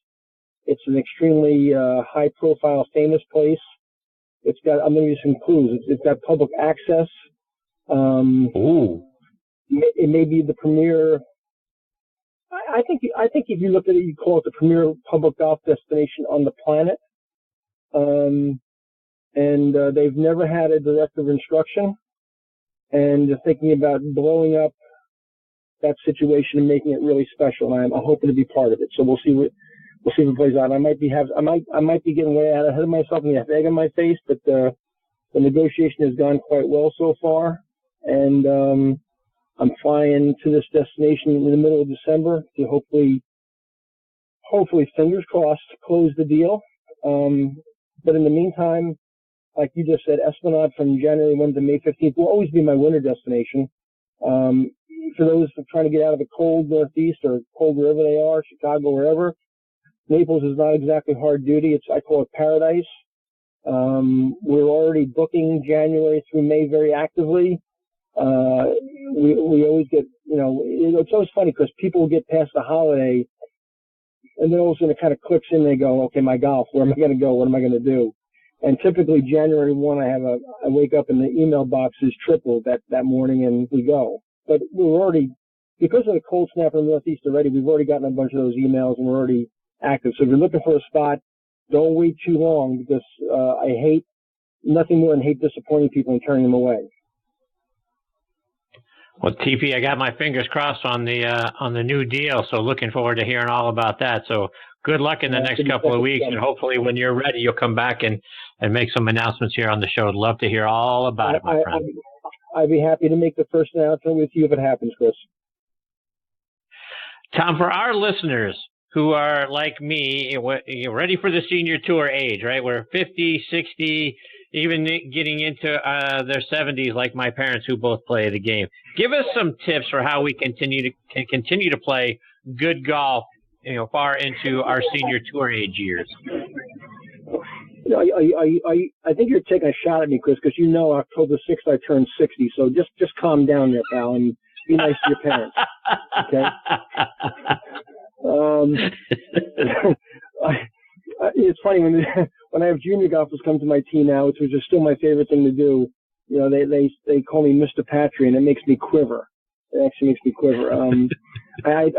It's an extremely high profile, famous place. It's got, I'm going to give you some clues. It's got public access. It may be the premier. I think if you look at it, you call it the premier public golf destination on the planet. And they've never had a director of instruction, and they're thinking about blowing up that situation and making it really special. And I'm hoping to be part of it. So we'll see if it plays out. I might be getting way out ahead of myself and have egg on my face, but the negotiation has gone quite well so far, and I'm flying to this destination in the middle of December to hopefully, fingers crossed, close the deal. But in the meantime, like you just said, Esplanade from January 1 to May 15th will always be my winter destination. For those trying to get out of the cold Northeast or cold wherever they are, Chicago, wherever, Naples is not exactly hard duty. I call it paradise. We're already booking January through May very actively. We always get, it's always funny because people will get past the holiday and then all of a sudden it kind of clicks in. They go, okay, my golf, where am I going to go? What am I going to do? And typically January 1, I wake up and the email box is tripled that morning and we go. But we're already, because of the cold snap in the Northeast already, we've already gotten a bunch of those emails and we're already active. So if you're looking for a spot, don't wait too long, because I hate nothing more than disappointing people and turning them away. Well, TP, I got my fingers crossed on the new deal, so looking forward to hearing all about that. So good luck in the next couple of weeks, and hopefully when you're ready, you'll come back and make some announcements here on the show. I'd love to hear all about it, my friend. I'd be happy to make the first announcement with you if it happens, Chris. Tom, for our listeners who are like me, ready for the senior tour age, right? We're 50, 60, even getting into their 70s, like my parents who both play the game. Give us some tips for how we can continue to play good golf, far into our senior tour age years. I think you're taking a shot at me, Chris, because October 6th I turned 60. So just calm down there, pal, and be nice to your parents. Okay. It's funny when I have junior golfers come to my team now, which is still my favorite thing to do. They call me Mr. Patri, and it makes me quiver. It actually makes me quiver. I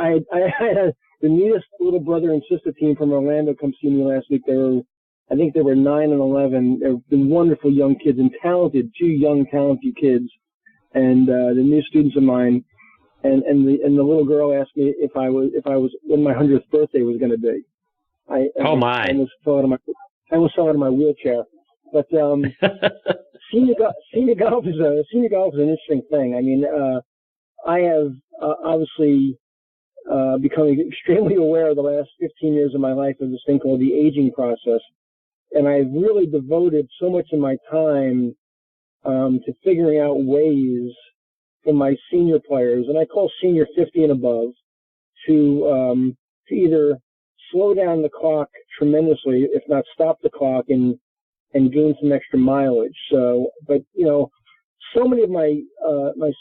had the neatest little brother and sister team from Orlando come see me last week. I think they were 9 and 11. They've been wonderful young kids and two young talented kids, and the new students of mine. And the little girl asked me if I was when my 100th birthday was going to be. I almost fell out of my wheelchair. But senior golf is an interesting thing. I mean, I have obviously becoming extremely aware the last 15 years of my life of this thing called the aging process. And I've really devoted so much of my time to figuring out ways for my senior players, and I call senior 50 and above, to either slow down the clock tremendously, if not stop the clock, and gain some extra mileage. So, but so many of my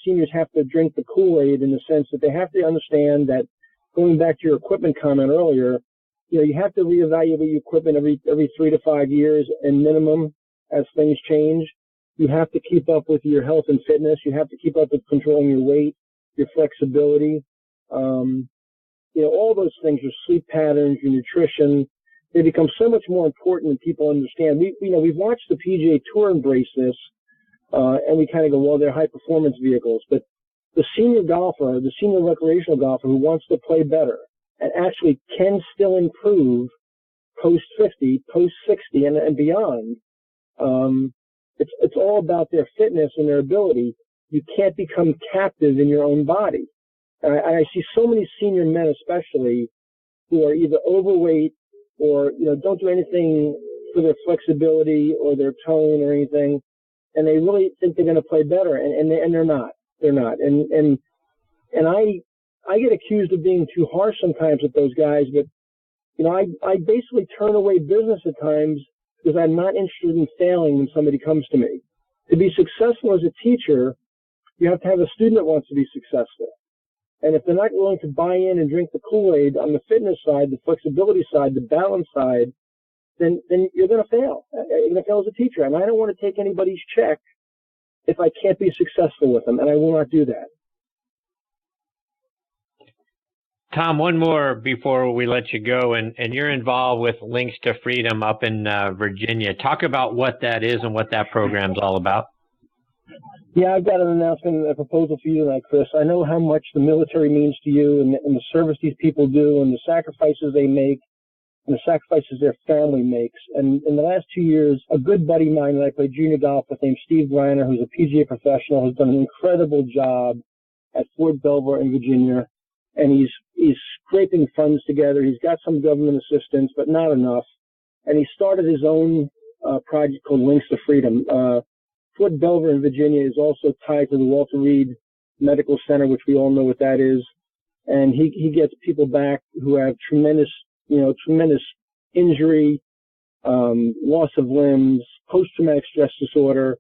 seniors have to drink the Kool-Aid in the sense that they have to understand that, going back to your equipment comment earlier, you have to reevaluate your equipment every 3 to 5 years and minimum as things change. You have to keep up with your health and fitness. You have to keep up with controlling your weight, your flexibility. All those things, your sleep patterns, your nutrition, they become so much more important than people understand. We've watched the PGA Tour embrace this, and we kind of go, well, they're high performance vehicles. But the senior golfer, the senior recreational golfer who wants to play better and actually can still improve post 50, post 60, and beyond, it's all about their fitness and their ability. You can't become captive in your own body. And I see so many senior men, especially, who are either overweight or don't do anything for their flexibility or their tone or anything, and they really think they're going to play better, and they're not. They're not. And I get accused of being too harsh sometimes with those guys, but I basically turn away business at times because I'm not interested in failing when somebody comes to me. To be successful as a teacher, you have to have a student that wants to be successful. And if they're not willing to buy in and drink the Kool-Aid on the fitness side, the flexibility side, the balance side, then you're going to fail. You're going to fail as a teacher. And I don't want to take anybody's check if I can't be successful with them, and I will not do that. Tom, one more before we let you go, and you're involved with Links to Freedom up in Virginia. Talk about what that is and what that program's all about. Yeah, I've got an announcement, a proposal for you tonight, Chris. I know how much the military means to you and the service these people do and the sacrifices they make and the sacrifices their family makes. And in the last 2 years, a good buddy of mine that I played junior golf with named Steve Griner, who's a PGA professional, has done an incredible job at Fort Belvoir in Virginia. And he's scraping funds together. He's got some government assistance, but not enough. And he started his own project called Links to Freedom. Fort Belvoir in Virginia is also tied to the Walter Reed Medical Center, which we all know what that is. And he gets people back who have tremendous injury, loss of limbs, post-traumatic stress disorder,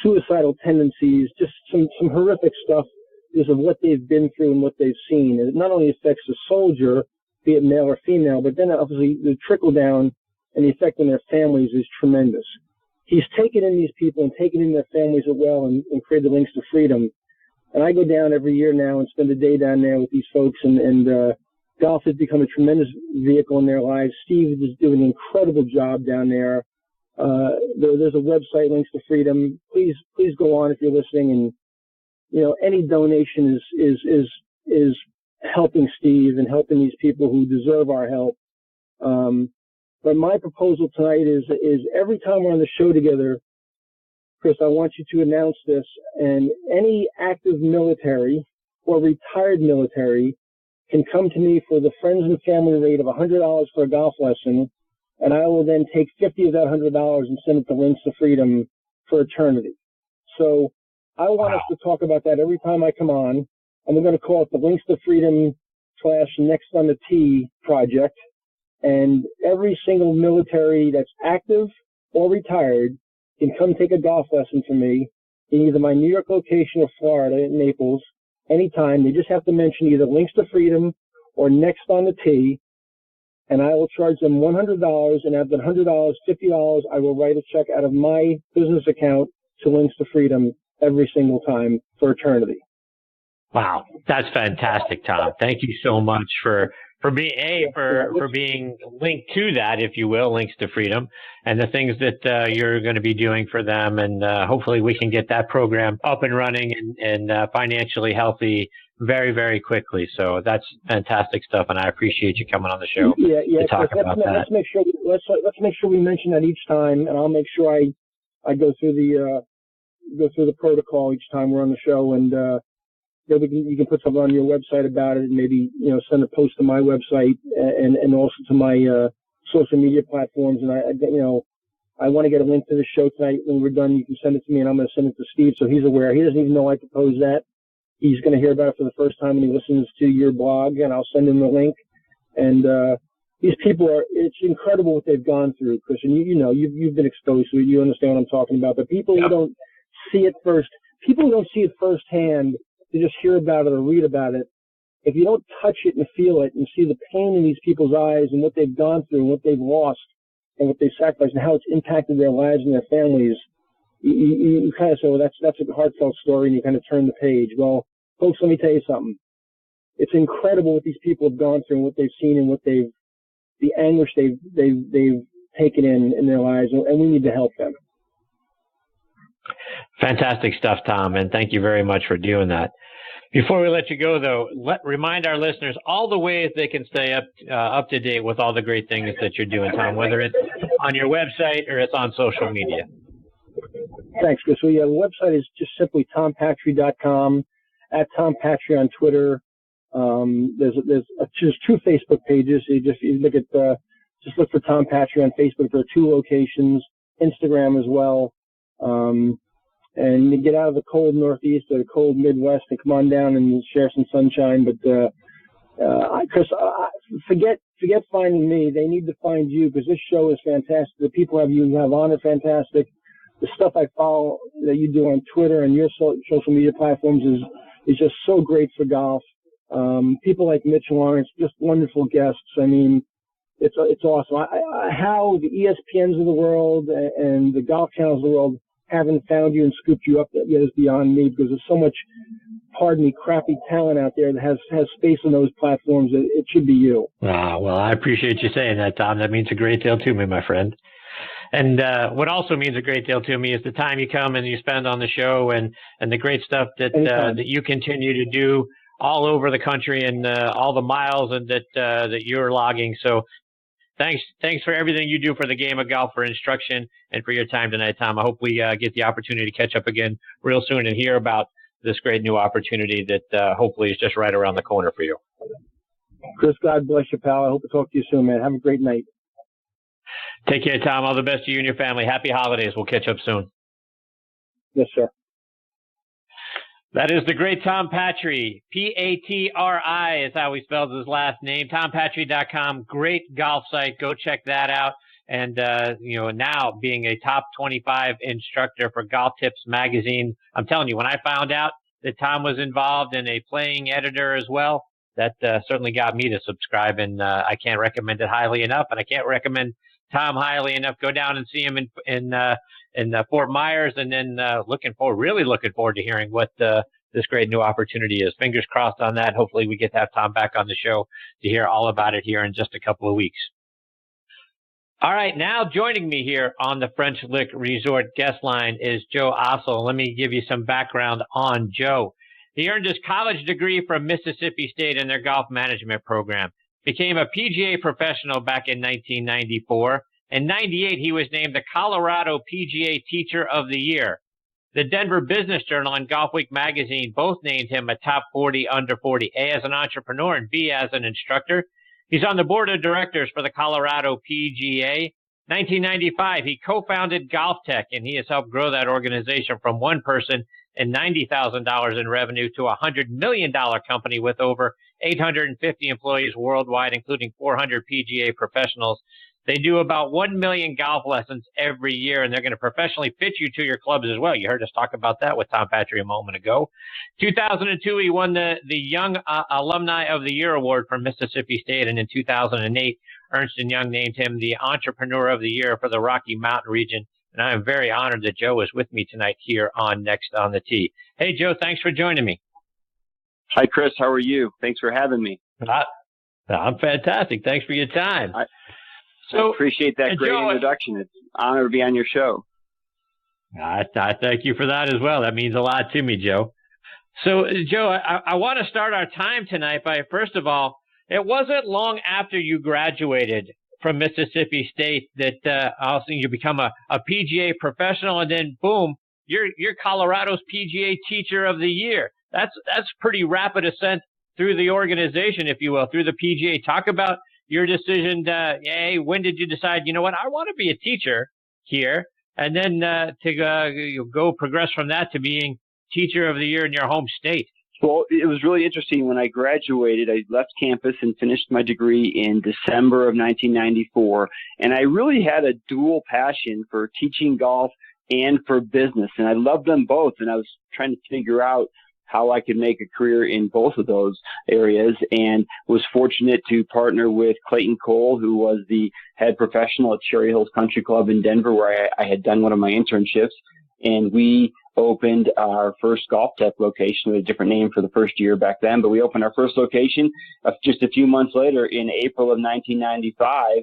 suicidal tendencies, just some horrific stuff because of what they've been through and what they've seen. And it not only affects the soldier, be it male or female, but then obviously the trickle down and the effect on their families is tremendous. He's taken in these people and taken in their families as well and created the Links to Freedom. And I go down every year now and spend a day down there with these folks, and golf has become a tremendous vehicle in their lives. Steve is doing an incredible job down there. There's a website, Links to Freedom. Please go on if you're listening, and any donation is helping Steve and helping these people who deserve our help. But my proposal tonight is every time we're on the show together, Chris, I want you to announce this, and any active military or retired military can come to me for the friends and family rate of $100 for a golf lesson, and I will then take 50 of that $100 and send it to Links to Freedom for eternity. So I want us to talk about that every time I come on, and we're going to call it the Links to Freedom / Next on the Tee project. And every single military that's active or retired can come take a golf lesson from me in either my New York location or Florida, in Naples, anytime. They just have to mention either Links to Freedom or Next on the Tee, and I will charge them $100, and out of that $100, $50, I will write a check out of my business account to Links to Freedom every single time for eternity. Wow, that's fantastic, Tom. Thank you so much for being linked to that, if you will, Links to Freedom, and the things that you're going to be doing for them. And hopefully we can get that program up and running and financially healthy very, very quickly. So that's fantastic stuff, and I appreciate you coming on the show to talk about that. Let's make sure we mention that each time, and I'll make sure I go through the protocol each time we're on the show. And you can put something on your website about it, and maybe, send a post to my website and also to my social media platforms. And I want to get a link to the show tonight. When we're done, you can send it to me, and I'm going to send it to Steve so he's aware. He doesn't even know I proposed that. He's going to hear about it for the first time when he listens to your blog, and I'll send him the link. And these people it's incredible what they've gone through, Chris. And you've been exposed to it. You understand what I'm talking about. But people who don't see it firsthand, to just hear about it or read about it, if you don't touch it and feel it and see the pain in these people's eyes and what they've gone through and what they've lost and what they've sacrificed and how it's impacted their lives and their families, you kind of say, well, that's a heartfelt story, and you kind of turn the page. Well, folks, let me tell you something. It's incredible what these people have gone through and what they've seen and the anguish they've taken in their lives, and we need to help them. Fantastic stuff, Tom, and thank you very much for doing that. Before we let you go, though, remind our listeners all the ways they can stay up to date with all the great things that you're doing, Tom, whether it's on your website or it's on social media. Thanks, Chris. Well, the website is just simply tompatri.com, at Tom Patri on Twitter. There's two Facebook pages. You look at just look for Tom Patri on Facebook. There are 2 locations, Instagram as well. And you get out of the cold Northeast or the cold Midwest and come on down and share some sunshine. But Chris, forget finding me. They need to find you, because this show is fantastic. The people you have on are fantastic. The stuff I follow that you do on Twitter and your social media platforms is just so great for golf. People like Mitch Laurance, just wonderful guests. I mean, it's awesome. How the ESPNs of the world and the golf channels of the world haven't found you and scooped you up yet is beyond me, because there's so much, pardon me, crappy talent out there that has space on those platforms. It should be you. Well, I appreciate you saying that, Tom. That means a great deal to me, my friend. And what also means a great deal to me is the time you come and you spend on the show, and the great stuff that you continue to do all over the country, and all the miles and that you're logging. So Thanks for everything you do for the game of golf, for instruction, and for your time tonight, Tom. I hope we get the opportunity to catch up again real soon and hear about this great new opportunity that hopefully is just right around the corner for you. Chris, God bless you, pal. I hope to talk to you soon, man. Have a great night. Take care, Tom. All the best to you and your family. Happy holidays. We'll catch up soon. Yes, sir. That is the great Tom Patri. Patri is how he spells his last name. TomPatri.com. Great golf site. Go check that out. And, now being a top 25 instructor for Golf Tips magazine, I'm telling you, when I found out that Tom was involved in a playing editor as well, that certainly got me to subscribe. And I can't recommend it highly enough. And I can't recommend Tom highly enough. Go down and see him in Fort Myers, and then really looking forward to hearing what this great new opportunity is. Fingers crossed on that. Hopefully we get to have Tom back on the show to hear all about it here in just a couple of weeks. All right, now joining me here on the French Lick Resort guest line is Joe Assell. Let me give you some background on Joe. He earned his college degree from Mississippi State in their golf management program, became a PGA professional back in 1994. In 98, he was named the Colorado PGA Teacher of the Year. The Denver Business Journal and Golf Week magazine both named him a top 40 under 40, A, as an entrepreneur, and B, as an instructor. He's on the board of directors for the Colorado PGA. 1995, he co-founded GolfTec, and he has helped grow that organization from one person and $90,000 in revenue to a $100 million company with over 850 employees worldwide, including 400 PGA professionals. They do about 1 million golf lessons every year, and they're going to professionally fit you to your clubs as well. You heard us talk about that with Tom Patri a moment ago. 2002, he won the Young Alumni of the Year award from Mississippi State, and in 2008, Ernst & Young named him the Entrepreneur of the Year for the Rocky Mountain region. And I am very honored that Joe is with me tonight here on Next on the Tee. Hey, Joe, thanks for joining me. Hi, Chris. How are you? Thanks for having me. I'm fantastic. Thanks for your time. I appreciate that great introduction. It's an honor to be on your show. I thank you for that as well. That means a lot to me, Joe. So, Joe, I want to start our time tonight by, first of all, it wasn't long after you graduated from Mississippi State that also you become a PGA professional, and then boom, you're Colorado's PGA Teacher of the Year. that's pretty rapid ascent through the organization, if you will, through the PGA. Talk about your decision hey, when did you decide, you know what, I want to be a teacher here, and then to go progress from that to being Teacher of the Year in your home state? Well, it was really interesting. When I graduated, I left campus and finished my degree in December of 1994, and I really had a dual passion for teaching golf and for business, and I loved them both, and I was trying to figure out how I could make a career in both of those areas, and was fortunate to partner with Clayton Cole, who was the head professional at Cherry Hills Country Club in Denver, where I had done one of my internships, and we opened our first GolfTec location with a different name for the first year back then, but we opened our first location just a few months later in April of 1995,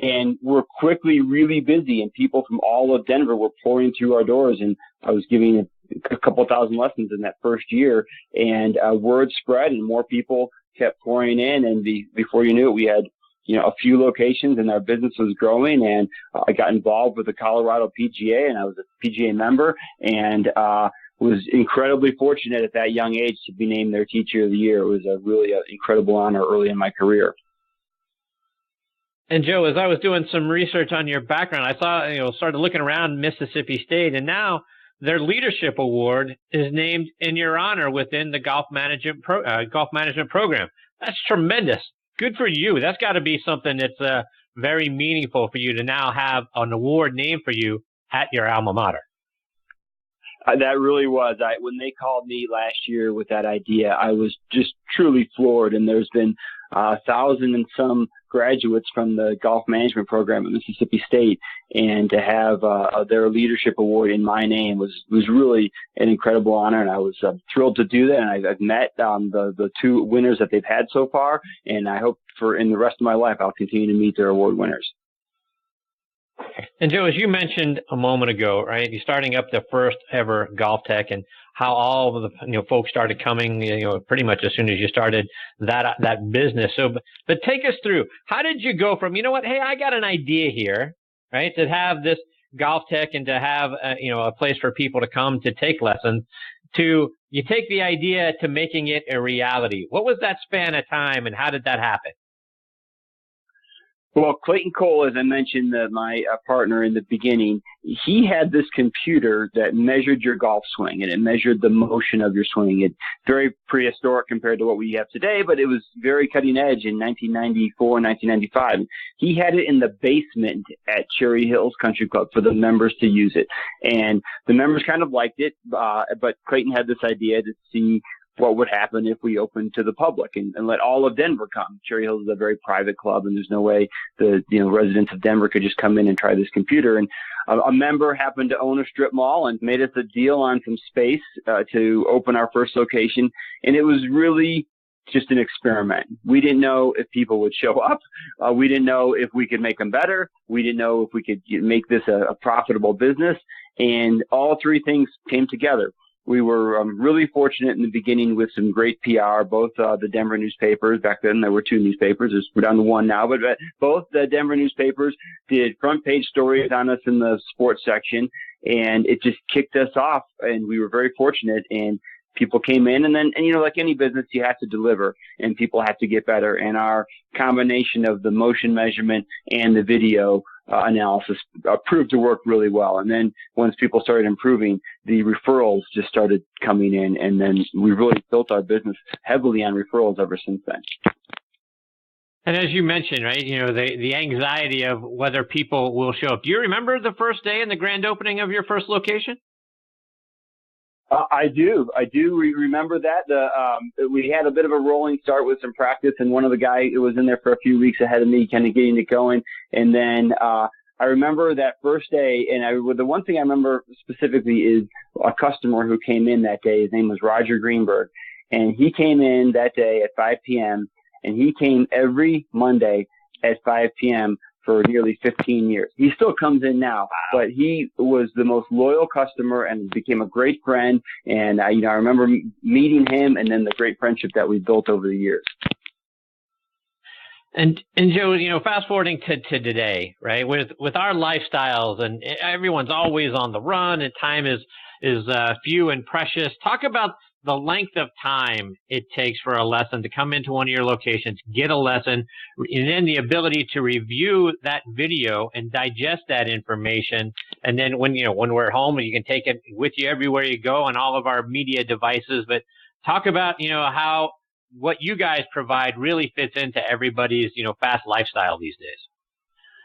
and we're quickly really busy, and people from all of Denver were pouring through our doors, and I was giving a couple thousand lessons in that first year, and word spread and more people kept pouring in, and before you knew it, we had a few locations, and our business was growing, and I got involved with the Colorado PGA, and I was a PGA member, and was incredibly fortunate at that young age to be named their Teacher of the Year. It was really an incredible honor early in my career. And Joe, as I was doing some research on your background, I saw, started looking around Mississippi State, and now their leadership award is named in your honor within the golf management program. That's tremendous. Good for you. That's got to be something that's very meaningful for you to now have an award named for you at your alma mater. That really was. When they called me last year with that idea, I was just truly floored. And there's been 1,000 and some graduates from the golf management program at Mississippi State, and to have their leadership award in my name was really an incredible honor, and I was thrilled to do that. And I've met the two winners that they've had so far, and I hope in the rest of my life I'll continue to meet their award winners. And Joe, as you mentioned a moment ago, right, you're starting up the first ever GolfTec, and how all of the folks started coming, pretty much as soon as you started that business. So, but take us through, how did you go from, hey, I got an idea here, right, to have this GolfTec and to have a place for people to come to take lessons, to you take the idea to making it a reality? What was that span of time, and how did that happen? Well, Clayton Cole, as I mentioned, my partner in the beginning, he had this computer that measured your golf swing, and it measured the motion of your swing. It's very prehistoric compared to what we have today, but it was very cutting edge in 1994, 1995. He had it in the basement at Cherry Hills Country Club for the members to use it. And the members kind of liked it, but Clayton had this idea to see what would happen if we opened to the public and let all of Denver come. Cherry Hills is a very private club, and there's no way the residents of Denver could just come in and try this computer. And a member happened to own a strip mall and made us a deal on some space to open our first location. And it was really just an experiment. We didn't know if people would show up. We didn't know if we could make them better. We didn't know if we could make this a profitable business. And all three things came together. We were really fortunate in the beginning with some great PR. Both the Denver newspapers, back then there were two newspapers, we're down to one now, but both the Denver newspapers did front page stories on us in the sports section, and it just kicked us off, and we were very fortunate, and people came in, and then, like any business, you have to deliver, and people have to get better, and our combination of the motion measurement and the video analysis proved to work really well. And then once people started improving, the referrals just started coming in, and then we really built our business heavily on referrals ever since then. And as you mentioned, right, the anxiety of whether people will show up. Do you remember the first day and the grand opening of your first location? I do. Remember that. We had a bit of a rolling start with some practice, and one of the guys who was in there for a few weeks ahead of me, kind of getting it going. And then I remember that first day, and the one thing I remember specifically is a customer who came in that day. His name was Roger Greenberg, and he came in that day at 5 p.m., and he came every Monday at 5 p.m. for nearly 15 years. He still comes in now, but he was the most loyal customer and became a great friend. And I remember meeting him, and then the great friendship that we built over the years. And Joe, fast forwarding to today, right? With our lifestyles, and everyone's always on the run, and time is few and precious. Talk about the length of time it takes for a lesson to come into one of your locations, get a lesson, and then the ability to review that video and digest that information. And then when we're home, you can take it with you everywhere you go on all of our media devices. But talk about, how what you guys provide really fits into everybody's, fast lifestyle these days.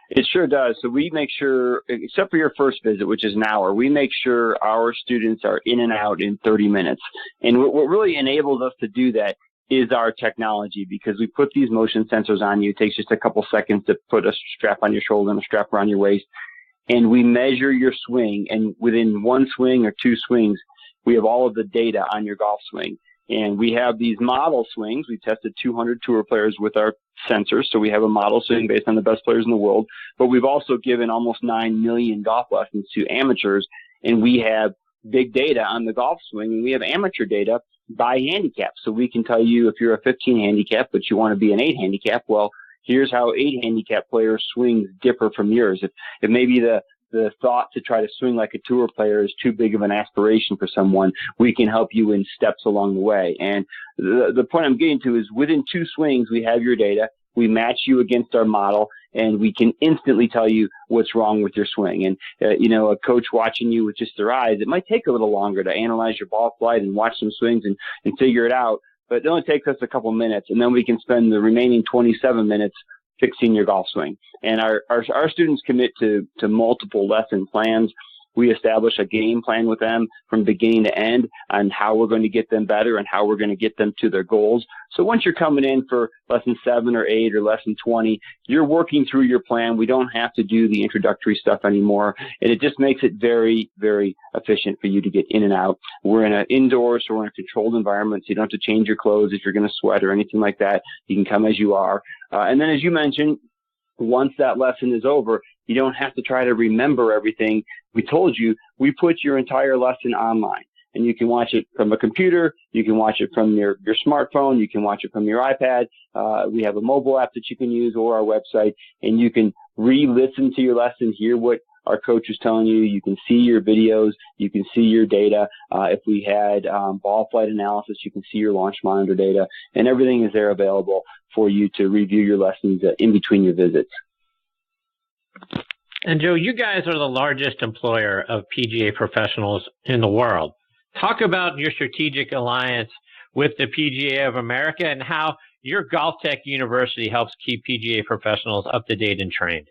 It sure does. So we make sure, except for your first visit, which is an hour, we make sure our students are in and out in 30 minutes. And what really enables us to do that is our technology, because we put these motion sensors on you. It takes just a couple seconds to put a strap on your shoulder and a strap around your waist. And we measure your swing. And within one swing or two swings, we have all of the data on your golf swing. And we have these model swings. We tested 200 tour players with our sensors, so we have a model swing based on the best players in the world. But we've also given almost 9 million golf lessons to amateurs, and we have big data on the golf swing, and we have amateur data by handicap. So we can tell you if you're a 15 handicap, but you want to be an 8 handicap, well, here's how 8 handicap players' swings differ from yours. If maybe the thought to try to swing like a tour player is too big of an aspiration for someone, we can help you in steps along the way. And the point I'm getting to is within 2 swings, we have your data. We match you against our model, and we can instantly tell you what's wrong with your swing. And, a coach watching you with just their eyes, it might take a little longer to analyze your ball flight and watch some swings and figure it out. But it only takes us a couple minutes, and then we can spend the remaining 27 minutes fixing your golf swing. And our students commit to multiple lesson plans. We establish a game plan with them from beginning to end on how we're going to get them better and how we're going to get them to their goals. So once you're coming in for lesson 7 or 8 or lesson 20, you're working through your plan. We don't have to do the introductory stuff anymore. And it just makes it very, very efficient for you to get in and out. We're in an indoor, so we're in a controlled environment, so you don't have to change your clothes if you're going to sweat or anything like that. You can come as you are. And then as you mentioned, once that lesson is over, you don't have to try to remember everything we told you. We put your entire lesson online, and you can watch it from a computer. You can watch it from your smartphone. You can watch it from your iPad. We have a mobile app that you can use, or our website, and you can re-listen to your lesson, hear what our coach is telling you. You can see your videos. You can see your data. If we had ball flight analysis, you can see your launch monitor data, and everything is there available for you to review your lessons in between your visits. And Joe, you guys are the largest employer of PGA professionals in the world. Talk about your strategic alliance with the PGA of America and how your GolfTec University helps keep PGA professionals up to date and trained.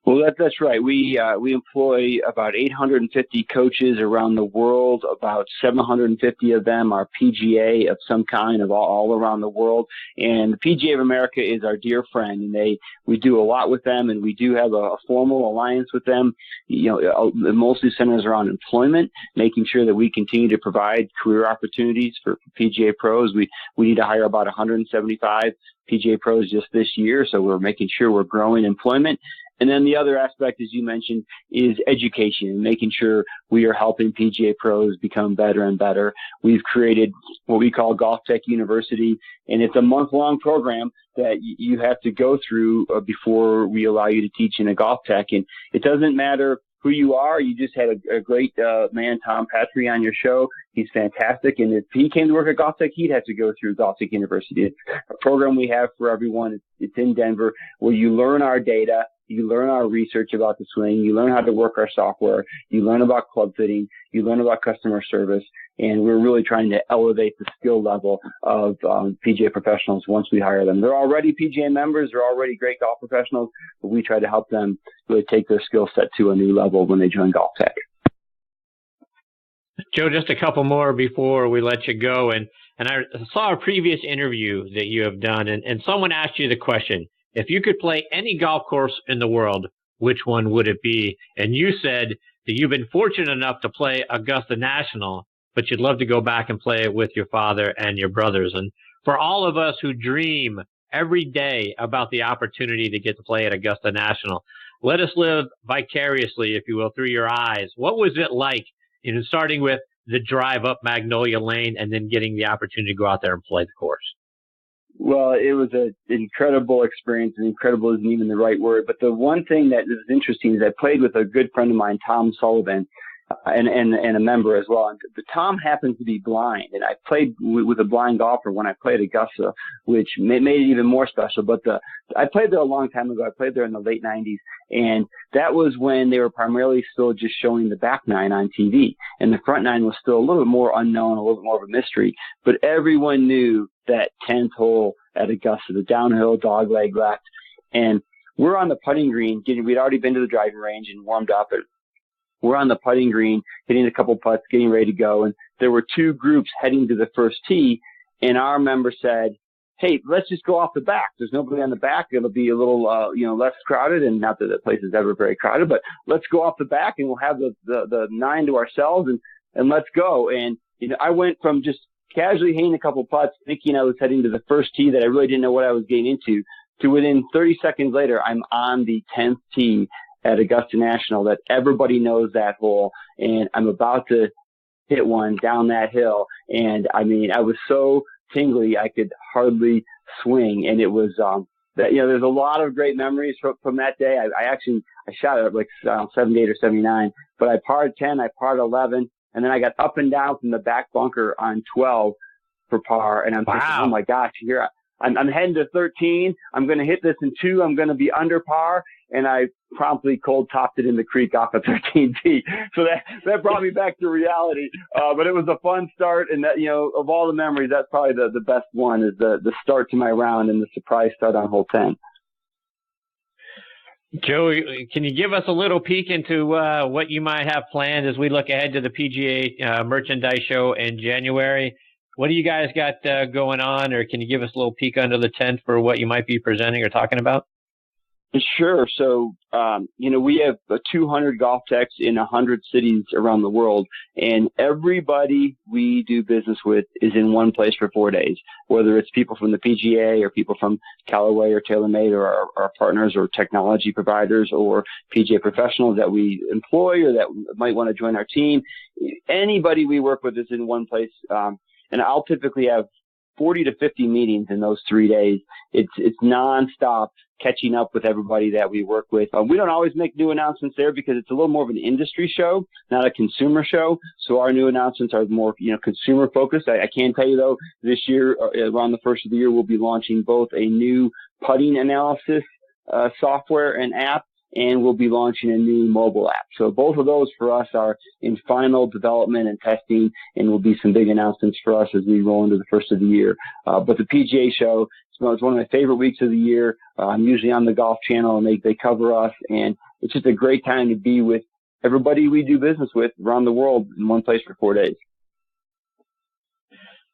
Well, that's right. We employ about 850 coaches around the world. About 750 of them are PGA of some kind, of all around the world. And the PGA of America is our dear friend, and we do a lot with them, and we do have a formal alliance with them. It mostly centers around employment, making sure that we continue to provide career opportunities for PGA pros. We need to hire about 175 PGA pros just this year, so we're making sure we're growing employment. And then the other aspect, as you mentioned, is education and making sure we are helping PGA pros become better and better. We've created what we call GolfTec University, and it's a month-long program that you have to go through before we allow you to teach in a GolfTec. And it doesn't matter who you are. You just had a great man, Tom Patri, on your show. He's fantastic. And if he came to work at GolfTec, he'd have to go through GolfTec University. It's a program we have for everyone. It's in Denver, where you learn our data. You learn our research about the swing. You learn how to work our software. You learn about club fitting. You learn about customer service. And we're really trying to elevate the skill level of PGA professionals once we hire them. They're already PGA members. They're already great golf professionals, but we try to help them really take their skill set to a new level when they join GolfTec. Joe, just a couple more before we let you go. And I saw a previous interview that you have done, and someone asked you the question, if you could play any golf course in the world, which one would it be? And you said that you've been fortunate enough to play Augusta National, but you'd love to go back and play it with your father and your brothers. And for all of us who dream every day about the opportunity to get to play at Augusta National, let us live vicariously, if you will, through your eyes. What was it like, starting with the drive up Magnolia Lane and then getting the opportunity to go out there and play the course? Well, it was an incredible experience, and incredible isn't even the right word. But the one thing that is interesting is I played with a good friend of mine, Tom Sullivan, and a member as well. And Tom happens to be blind, and I played with a blind golfer when I played Augusta, which made it even more special. But I played there a long time ago. I played there in the late 90s, and that was when they were primarily still just showing the back nine on TV, and the front nine was still a little bit more unknown, a little bit more of a mystery. But everyone knew that 10th hole at Augusta, the downhill dog leg left, and we're on the putting green. We'd already been to the driving range and warmed up. We're on the putting green, hitting a couple putts, getting ready to go. And there were two groups heading to the first tee. And our member said, hey, let's just go off the back. There's nobody on the back. It'll be a little, less crowded. And not that the place is ever very crowded, but let's go off the back and we'll have the nine to ourselves and let's go. And, I went from just casually hitting a couple putts, thinking I was heading to the first tee that I really didn't know what I was getting into, to within 30 seconds later, I'm on the 10th tee at Augusta National that everybody knows that hole, and I'm about to hit one down that hill. And I was so tingly I could hardly swing. And it was, there's a lot of great memories from that day. I shot it up like 78 or 79, but I parred 10, I parred 11, and then I got up and down from the back bunker on 12 for par. And I'm thinking, oh my gosh, I'm heading to 13. I'm going to hit this in 2. I'm going to be under par. And I promptly cold topped it in the creek off of 13 tee. So that brought me back to reality. But it was a fun start. And that, of all the memories, that's probably the best one, is the start to my round and the surprise start on hole 10. Joe, can you give us a little peek into what you might have planned as we look ahead to the PGA Merchandise Show in January? What do you guys got going on, or can you give us a little peek under the tent for what you might be presenting or talking about? Sure. So, we have 200 GolfTecs in 100 cities around the world, and everybody we do business with is in one place for 4 days, whether it's people from the PGA or people from Callaway or TaylorMade or our partners or technology providers or PGA professionals that we employ or that might want to join our team. Anybody we work with is in one place. And I'll typically have 40 to 50 meetings in those 3 days. It's nonstop catching up with everybody that we work with. We don't always make new announcements there because it's a little more of an industry show, not a consumer show. So our new announcements are more, consumer focused. I can tell you though, this year, around the first of the year, we'll be launching both a new putting analysis software and app, and we'll be launching a new mobile app. So both of those for us are in final development and testing, and will be some big announcements for us as we roll into the first of the year. But the PGA show, it's one of my favorite weeks of the year. I'm usually on the Golf Channel, and they cover us, and it's just a great time to be with everybody we do business with around the world in one place for 4 days.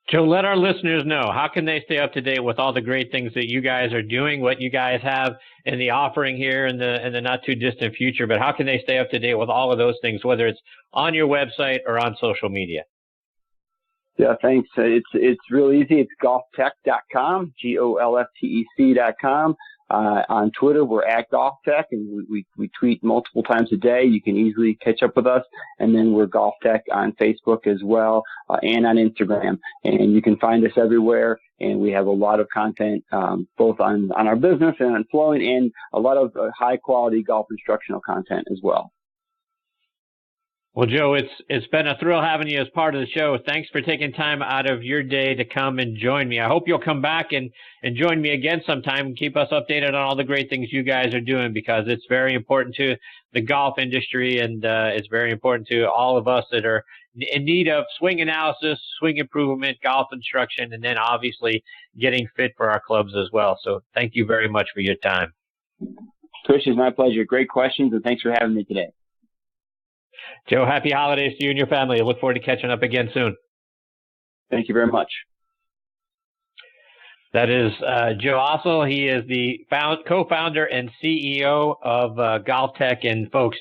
Joe, let our listeners know, how can they stay up to date with all the great things that you guys are doing, what you guys have in the offering here in the not too distant future, but how can they stay up to date with all of those things, whether it's on your website or on social media? Yeah, thanks. It's real easy. It's golftec.com, GOLFTEC.com. On Twitter, we're at GolfTec, and we tweet multiple times a day. You can easily catch up with us. And then we're GolfTec on Facebook as well, and on Instagram. And you can find us everywhere. And we have a lot of content, both on our business and on flowing, and a lot of high quality golf instructional content as well. Well, Joe, it's been a thrill having you as part of the show. Thanks for taking time out of your day to come and join me. I hope you'll come back and join me again sometime and keep us updated on all the great things you guys are doing, because it's very important to the golf industry, and it's very important to all of us that are in need of swing analysis, swing improvement, golf instruction, and then obviously getting fit for our clubs as well. So thank you very much for your time. Chris, it's my pleasure. Great questions, and thanks for having me today. Joe, happy holidays to you and your family. I look forward to catching up again soon. Thank you very much. That is Joe Assell. He is the co-founder and CEO of GolfTec. And folks,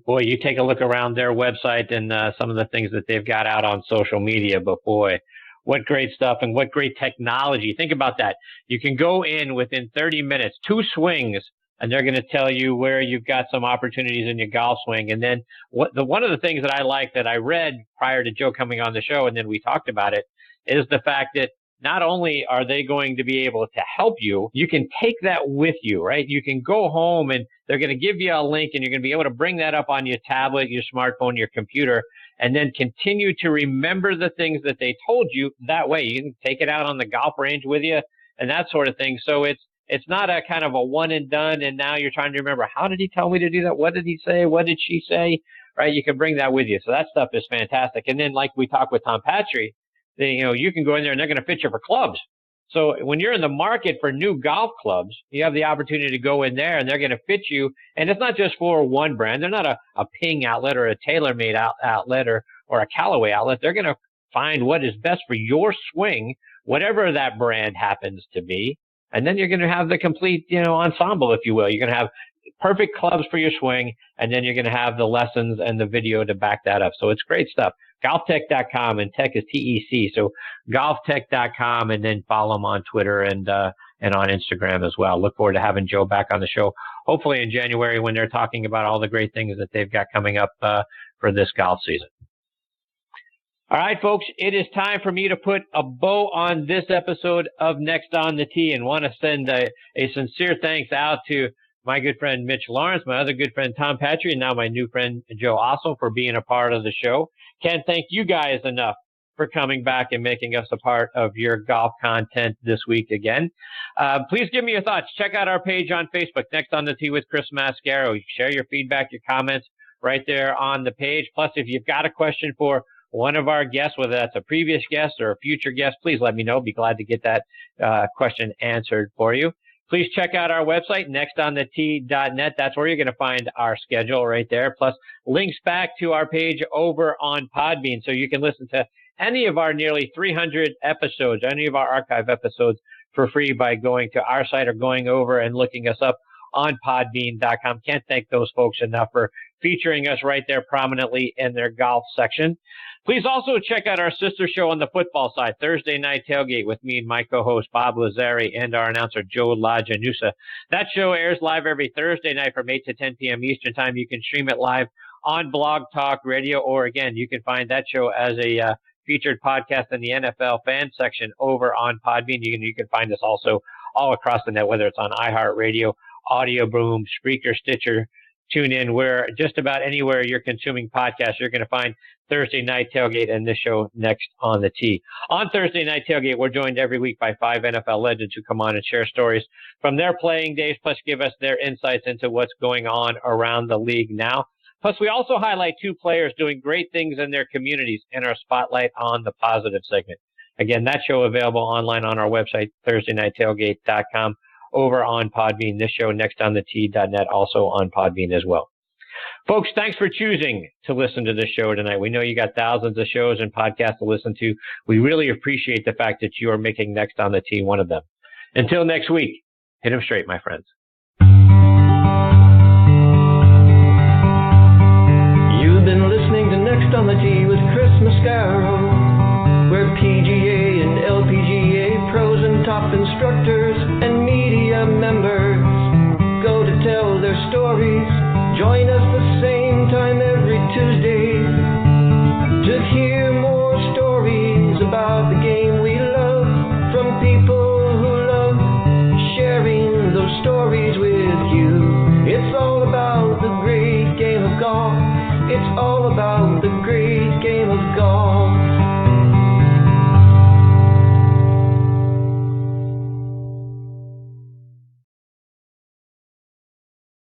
boy, you take a look around their website and some of the things that they've got out on social media. But boy, what great stuff and what great technology. Think about that. You can go in within 30 minutes, 2 swings, and they're going to tell you where you've got some opportunities in your golf swing. And then one of the things that I like that I read prior to Joe coming on the show, and then we talked about it, is the fact that not only are they going to be able to help you, you can take that with you, right? You can go home and they're going to give you a link and you're going to be able to bring that up on your tablet, your smartphone, your computer, and then continue to remember the things that they told you. That way you can take it out on the golf range with you and that sort of thing. So it's not a kind of a one and done, and now you're trying to remember, how did he tell me to do that? What did he say? What did she say? Right? You can bring that with you. So that stuff is fantastic. And then like we talked with Tom Patri, you can go in there and they're going to fit you for clubs. So when you're in the market for new golf clubs, you have the opportunity to go in there and they're going to fit you. And it's not just for one brand. They're not a Ping outlet or a TaylorMade outlet or a Callaway outlet. They're going to find what is best for your swing, whatever that brand happens to be. And then you're going to have the complete, ensemble, if you will. You're going to have perfect clubs for your swing, and then you're going to have the lessons and the video to back that up. So it's great stuff. GolfTec.com, and tech is TEC. So GolfTec.com, and then follow them on Twitter and on Instagram as well. Look forward to having Joe back on the show, hopefully in January when they're talking about all the great things that they've got coming up for this golf season. All right, folks, it is time for me to put a bow on this episode of Next on the Tee, and want to send a sincere thanks out to my good friend Mitch Laurance, my other good friend Tom Patri, and now my new friend Joe Assell for being a part of the show. Can't thank you guys enough for coming back and making us a part of your golf content this week again. Please give me your thoughts. Check out our page on Facebook, Next on the Tee with Chris Mascaro. You share your feedback, your comments right there on the page. Plus, if you've got a question for one of our guests, whether that's a previous guest or a future guest, please let me know. Be glad to get that question answered for you. Please check out our website, nextonthetee.net. That's where you're going to find our schedule right there, plus links back to our page over on Podbean, so you can listen to any of our nearly 300 episodes, any of our archive episodes for free by going to our site or going over and looking us up on podbean.com. Can't thank those folks enough for featuring us right there prominently in their golf section. Please also check out our sister show on the football side, Thursday Night Tailgate, with me and my co-host Bob Lazzari and our announcer Joe LaJanusa. That show airs live every Thursday night from 8 to 10 p.m. Eastern Time. You can stream it live on Blog Talk Radio, or again, you can find that show as a featured podcast in the NFL fan section over on Podbean. You can find us also all across the net, whether it's on iHeartRadio, Audio Boom, Spreaker, Stitcher, TuneIn, where just about anywhere you're consuming podcasts, you're going to find Thursday Night Tailgate and this show Next on the Tee. On Thursday Night Tailgate, we're joined every week by 5 NFL legends who come on and share stories from their playing days, plus give us their insights into what's going on around the league now. Plus, we also highlight 2 players doing great things in their communities in our Spotlight on the Positive segment. Again, that show available online on our website, ThursdayNightTailgate.com. Over on Podbean, this show, nextonthetee.net, also on Podbean as well. Folks, thanks for choosing to listen to this show tonight. We know you got thousands of shows and podcasts to listen to. We really appreciate the fact that you are making Next on the Tee one of them. Until next week, hit 'em straight, my friends. You've been listening to Next on the Tee with Chris Mascaro, where PGA and LPGA pros and top instructors and media members go to tell their stories. Join us the same time every Tuesday